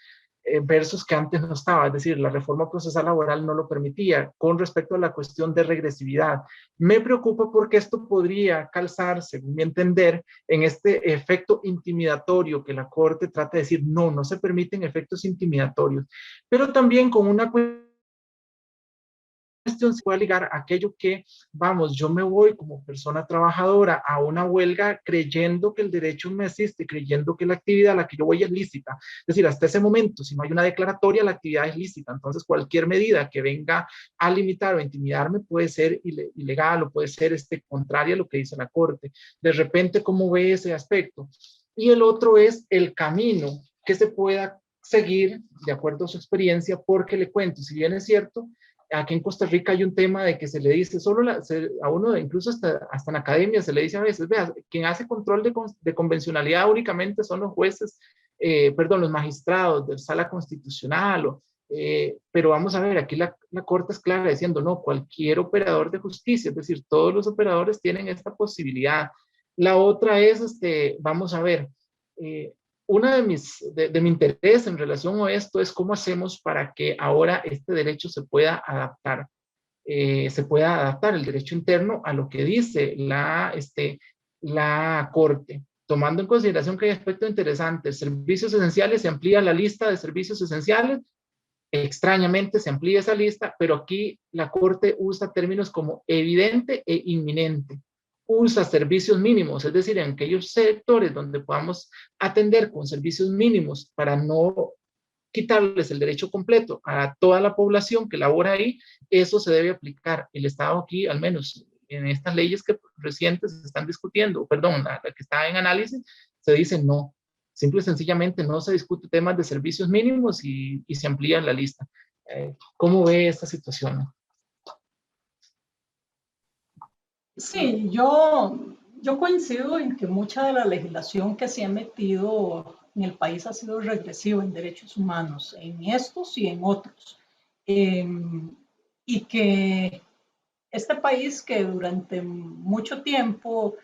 versus que antes no estaba, es decir, la reforma procesal laboral no lo permitía con respecto a la cuestión de regresividad. Me preocupa porque esto podría calzar, según mi entender, en este efecto intimidatorio que la Corte trata de decir, no, no se permiten efectos intimidatorios, pero también con una cuestión se puede ligar a aquello que, vamos, yo me voy como persona trabajadora a una huelga creyendo que el derecho me asiste, creyendo que la actividad a la que yo voy es lícita. Es decir, hasta ese momento, si no hay una declaratoria, la actividad es lícita. Entonces, cualquier medida que venga a limitar o intimidarme puede ser ilegal o puede ser contraria a lo que dice la Corte. De repente, ¿cómo ve ese aspecto? Y el otro es el camino que se pueda seguir de acuerdo a su experiencia, porque le cuento, si bien es cierto, aquí en Costa Rica hay un tema de que se le dice, a uno, incluso hasta en academia, se le dice a veces, vea, quien hace control de convencionalidad únicamente son los jueces, perdón, los magistrados de sala constitucional, pero vamos a ver, aquí la Corte es clara diciendo, no, cualquier operador de justicia, es decir, todos los operadores tienen esta posibilidad. La otra es, vamos a ver, una de mi interés en relación a esto es cómo hacemos para que ahora este derecho se pueda adaptar el derecho interno a lo que dice la Corte, tomando en consideración que hay aspectos interesantes. Servicios esenciales, se amplía la lista de servicios esenciales, extrañamente se amplía esa lista, pero aquí la Corte usa términos como evidente e inminente. Usa servicios mínimos, es decir, en aquellos sectores donde podamos atender con servicios mínimos para no quitarles el derecho completo a toda la población que labora ahí, eso se debe aplicar. El Estado aquí, al menos en estas leyes que recientes se están discutiendo, perdón, la que está en análisis, se dice no. Simple y sencillamente no se discute temas de servicios mínimos y se amplía la lista. ¿Cómo ve esta situación? Sí, yo coincido en que mucha de la legislación que se ha metido en el país ha sido regresiva en derechos humanos, en estos y en otros. Eh, y que este país que durante mucho tiempo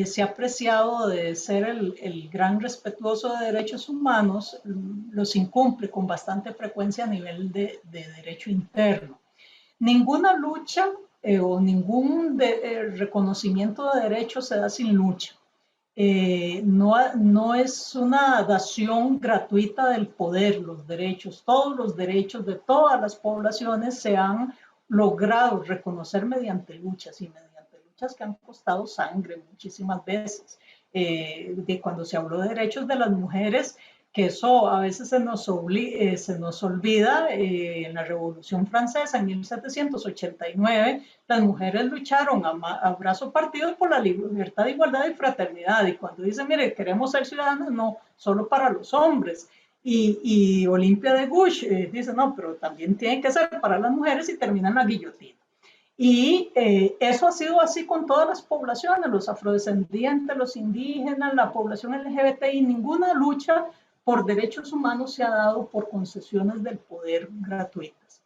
se ha apreciado de ser el gran respetuoso de derechos humanos, los incumple con bastante frecuencia a nivel de derecho interno. Ninguna lucha o ningún reconocimiento de derechos se da sin lucha. No es una dación gratuita del poder, los derechos, todos los derechos de todas las poblaciones se han logrado reconocer mediante luchas y mediante luchas que han costado sangre muchísimas veces. De cuando se habló de derechos de las mujeres, que eso a veces se nos olvida, en la Revolución Francesa en 1789, las mujeres lucharon a brazo partido por la libertad, igualdad y fraternidad. Y cuando dicen, mire, queremos ser ciudadanos, no, solo para los hombres. Y Olimpia de Gouges dice, no, pero también tiene que ser para las mujeres y termina en la guillotina. Y eso ha sido así con todas las poblaciones, los afrodescendientes, los indígenas, la población LGBTI, ninguna lucha por derechos humanos se ha dado por concesiones del poder gratuitas.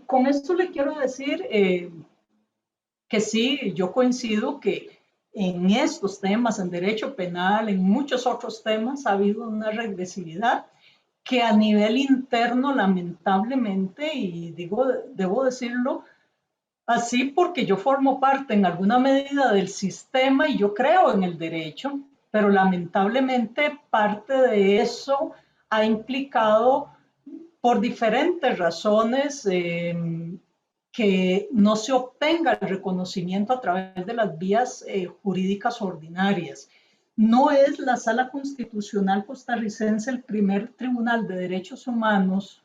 Con esto le quiero decir que sí, yo coincido que en estos temas, en derecho penal, en muchos otros temas, ha habido una regresividad que a nivel interno, lamentablemente, y debo decirlo así porque yo formo parte en alguna medida del sistema y yo creo en el derecho, pero lamentablemente parte de eso ha implicado por diferentes razones que no se obtenga el reconocimiento a través de las vías jurídicas ordinarias. No es la Sala Constitucional costarricense el primer tribunal de derechos humanos,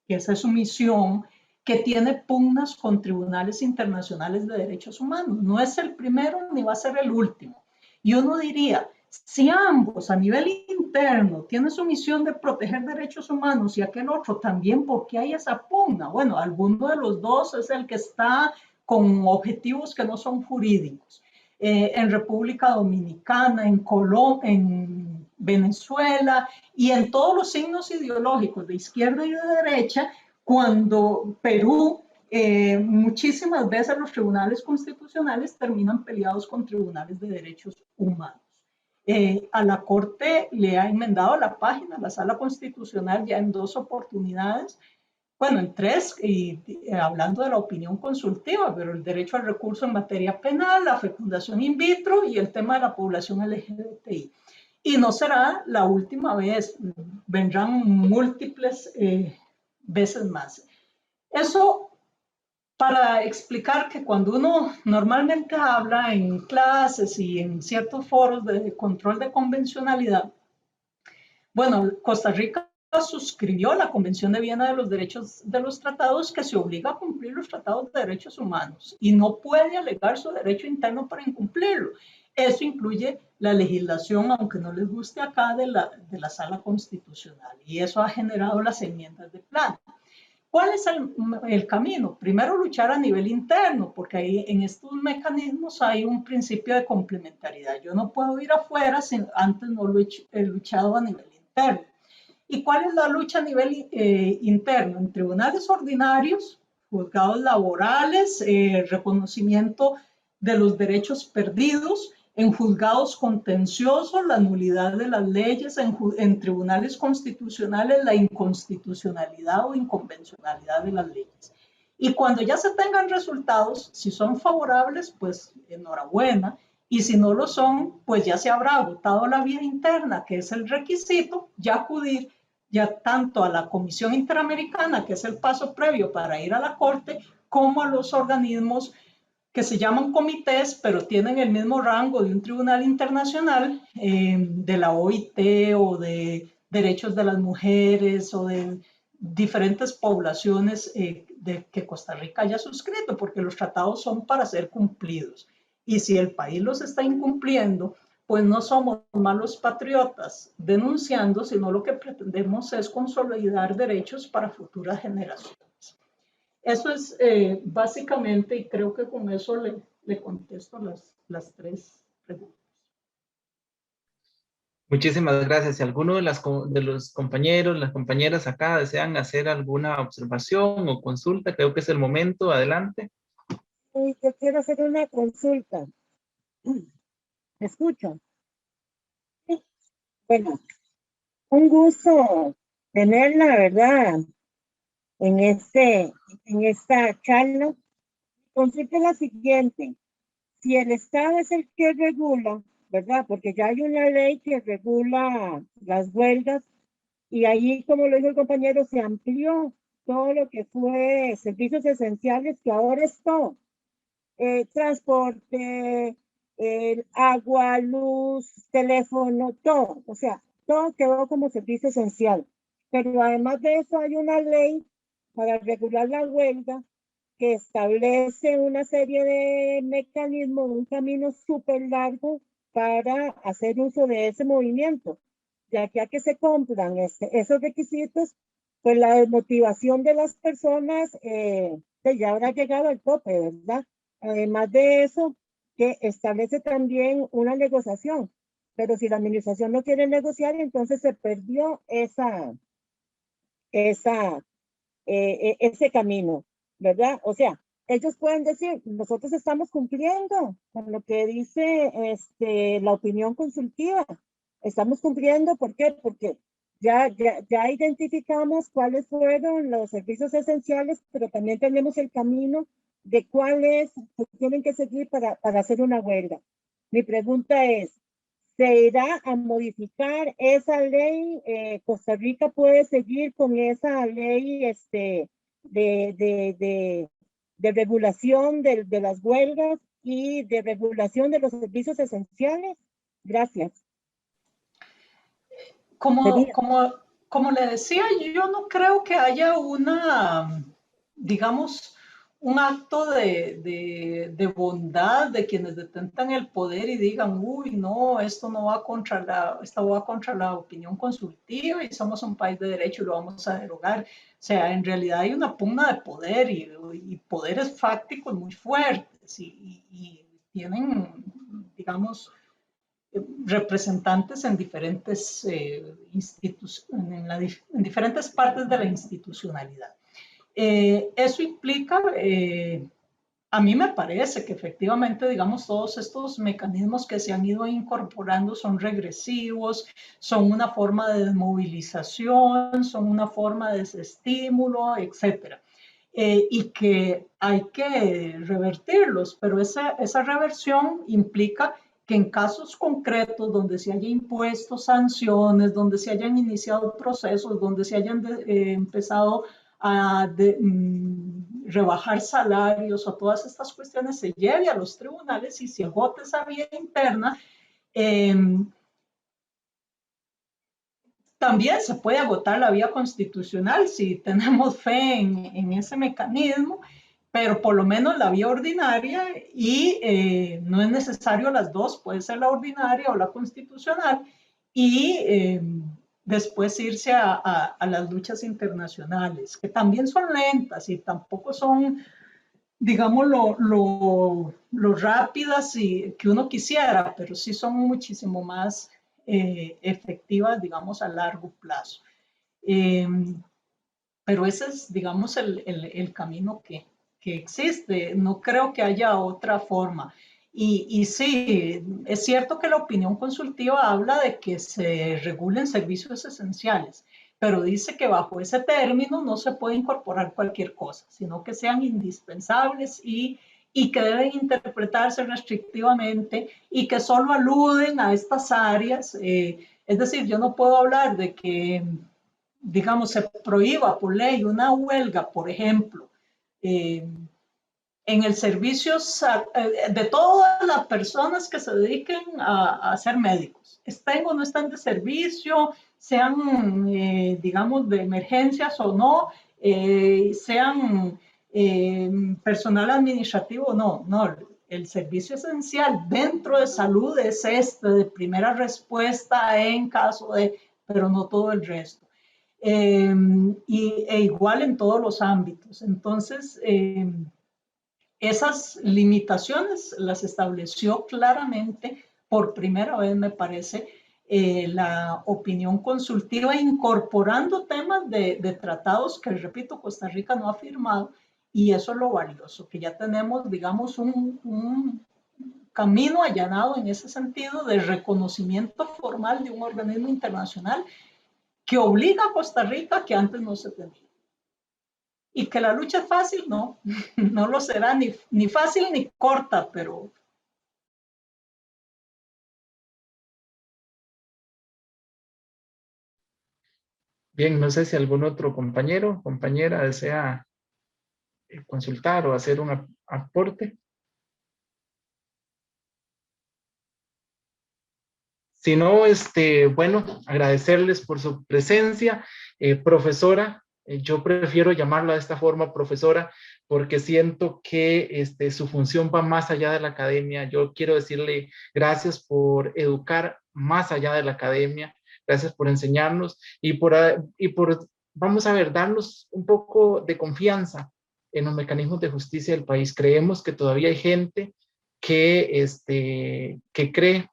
que esa es su misión, que tiene pugnas con tribunales internacionales de derechos humanos. No es el primero ni va a ser el último. Y uno diría, Si ambos a nivel interno tienen su misión de proteger derechos humanos y aquel otro también, ¿por qué hay esa pugna? Bueno, alguno de los dos es el que está con objetivos que no son jurídicos. En República Dominicana, en Colombia, en Venezuela y en todos los signos ideológicos de izquierda y de derecha, cuando Perú, muchísimas veces los tribunales constitucionales terminan peleados con tribunales de derechos humanos. A la Corte le ha enmendado la página, la Sala Constitucional, ya en 2 oportunidades, bueno, en 3, y hablando de la opinión consultiva, pero el derecho al recurso en materia penal, la fecundación in vitro y el tema de la población LGBTI. Y no será la última vez, vendrán múltiples veces más. Eso para explicar que cuando uno normalmente habla en clases y en ciertos foros de control de convencionalidad, bueno, Costa Rica suscribió la Convención de Viena de los Derechos de los Tratados, que se obliga a cumplir los tratados de derechos humanos y no puede alegar su derecho interno para incumplirlo. Eso incluye la legislación, aunque no les guste acá, de la Sala Constitucional, y eso ha generado las enmiendas de plano. ¿Cuál es el camino? Primero, luchar a nivel interno, porque ahí en estos mecanismos hay un principio de complementariedad. Yo no puedo ir afuera si antes no lo he luchado a nivel interno. ¿Y cuál es la lucha a nivel interno? En tribunales ordinarios, juzgados laborales, reconocimiento de los derechos perdidos, en juzgados contenciosos, la nulidad de las leyes, en tribunales constitucionales, la inconstitucionalidad o inconvencionalidad de las leyes. Y cuando ya se tengan resultados, si son favorables, pues enhorabuena, y si no lo son, pues ya se habrá agotado la vía interna, que es el requisito, ya acudir ya tanto a la Comisión Interamericana, que es el paso previo para ir a la Corte, como a los organismos que se llaman comités, pero tienen el mismo rango de un tribunal internacional, de la OIT o de derechos de las mujeres o de diferentes poblaciones que Costa Rica haya suscrito, porque los tratados son para ser cumplidos. Y si el país los está incumpliendo, pues no somos malos patriotas denunciando, sino lo que pretendemos es consolidar derechos para futuras generaciones. Eso es básicamente, y creo que con eso le contesto las 3 preguntas. Muchísimas gracias. Si alguno de los compañeros, las compañeras acá desean hacer alguna observación o consulta, creo que es el momento. Adelante. Yo quiero hacer una consulta. ¿Me escuchan? Bueno, un gusto tenerla, ¿verdad? En esta charla. Consulta la siguiente. Si el Estado es el que regula, ¿verdad? Porque ya hay una ley que regula las huelgas y ahí, como lo dijo el compañero, se amplió todo lo que fue servicios esenciales, que ahora es todo. Transporte, agua, luz, teléfono, todo. O sea, todo quedó como servicio esencial. Pero además de eso hay una ley para regular la huelga que establece una serie de mecanismos, un camino súper largo para hacer uso de ese movimiento. Ya que se cumplan esos requisitos, pues la desmotivación de las personas ya habrá llegado al tope, ¿verdad? Además de eso, que establece también una negociación. Pero si la administración no quiere negociar, entonces se perdió ese camino, ¿verdad? O sea, ellos pueden decir, nosotros estamos cumpliendo con lo que dice la opinión consultiva. Estamos cumpliendo, ¿por qué? Porque ya identificamos cuáles fueron los servicios esenciales, pero también tenemos el camino de cuáles tienen que seguir para hacer una huelga. Mi pregunta es, ¿se irá a modificar esa ley? ¿Costa Rica puede seguir con esa ley de regulación de las huelgas y de regulación de los servicios esenciales? Gracias. Como le decía, yo no creo que haya una, digamos, un acto de bondad de quienes detentan el poder y digan, uy, no, esto va contra la opinión consultiva y somos un país de derecho y lo vamos a derogar. O sea, en realidad hay una pugna de poder y poderes fácticos muy fuertes y tienen, digamos, representantes en diferentes en diferentes partes de la institucionalidad. Eso implica, a mí me parece que efectivamente, digamos, todos estos mecanismos que se han ido incorporando son regresivos, son una forma de desmovilización, son una forma de desestímulo, etcétera. Y que hay que revertirlos, pero esa reversión implica que en casos concretos donde se haya impuesto sanciones, donde se hayan iniciado procesos, donde se hayan empezado a rebajar salarios o todas estas cuestiones, se lleve a los tribunales y se agote esa vía interna. También se puede agotar la vía constitucional si tenemos fe en ese mecanismo, pero por lo menos la vía ordinaria y no es necesario las dos, puede ser la ordinaria o la constitucional y después irse a las luchas internacionales, que también son lentas y tampoco son, digamos, lo rápidas que uno quisiera, pero sí son muchísimo más efectivas, digamos, a largo plazo. Pero ese es, digamos, el camino que existe. No creo que haya otra forma. Y sí, es cierto que la opinión consultiva habla de que se regulen servicios esenciales, pero dice que bajo ese término no se puede incorporar cualquier cosa, sino que sean indispensables y que deben interpretarse restrictivamente y que solo aluden a estas áreas. Es decir, yo no puedo hablar de que, digamos, se prohíba por ley una huelga, por ejemplo, en el servicio de todas las personas que se dediquen a ser médicos, estén o no estén de servicio, sean, digamos, de emergencias o no, sean personal administrativo o no, no. El servicio esencial dentro de salud es de primera respuesta en caso de, pero no todo el resto. E igual en todos los ámbitos. Entonces, esas limitaciones las estableció claramente por primera vez, me parece, la opinión consultiva, incorporando temas de tratados que, repito, Costa Rica no ha firmado, y eso es lo valioso, que ya tenemos, digamos, un camino allanado en ese sentido de reconocimiento formal de un organismo internacional que obliga a Costa Rica que antes no se tenía. Y que la lucha es fácil, no, no lo será ni fácil ni corta, pero... Bien, no sé si algún otro compañero o compañera desea consultar o hacer un aporte. Si no, bueno, agradecerles por su presencia. Profesora, yo prefiero llamarla de esta forma, profesora, porque siento que su función va más allá de la academia. Yo quiero decirle gracias por educar más allá de la academia, gracias por enseñarnos y por, vamos a ver, darnos un poco de confianza en los mecanismos de justicia del país. Creemos que todavía hay gente que cree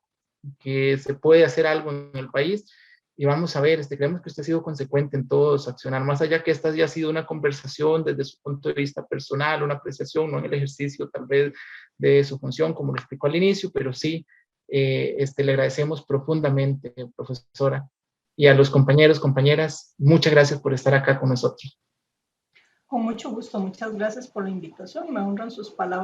que se puede hacer algo en el país y vamos a ver, creemos que usted ha sido consecuente en todo su accionar, más allá que esta haya sido una conversación desde su punto de vista personal, una apreciación, no en el ejercicio tal vez de su función, como lo explicó al inicio, pero sí, le agradecemos profundamente, profesora, y a los compañeros, compañeras, muchas gracias por estar acá con nosotros. Con mucho gusto, muchas gracias por la invitación, me honran sus palabras.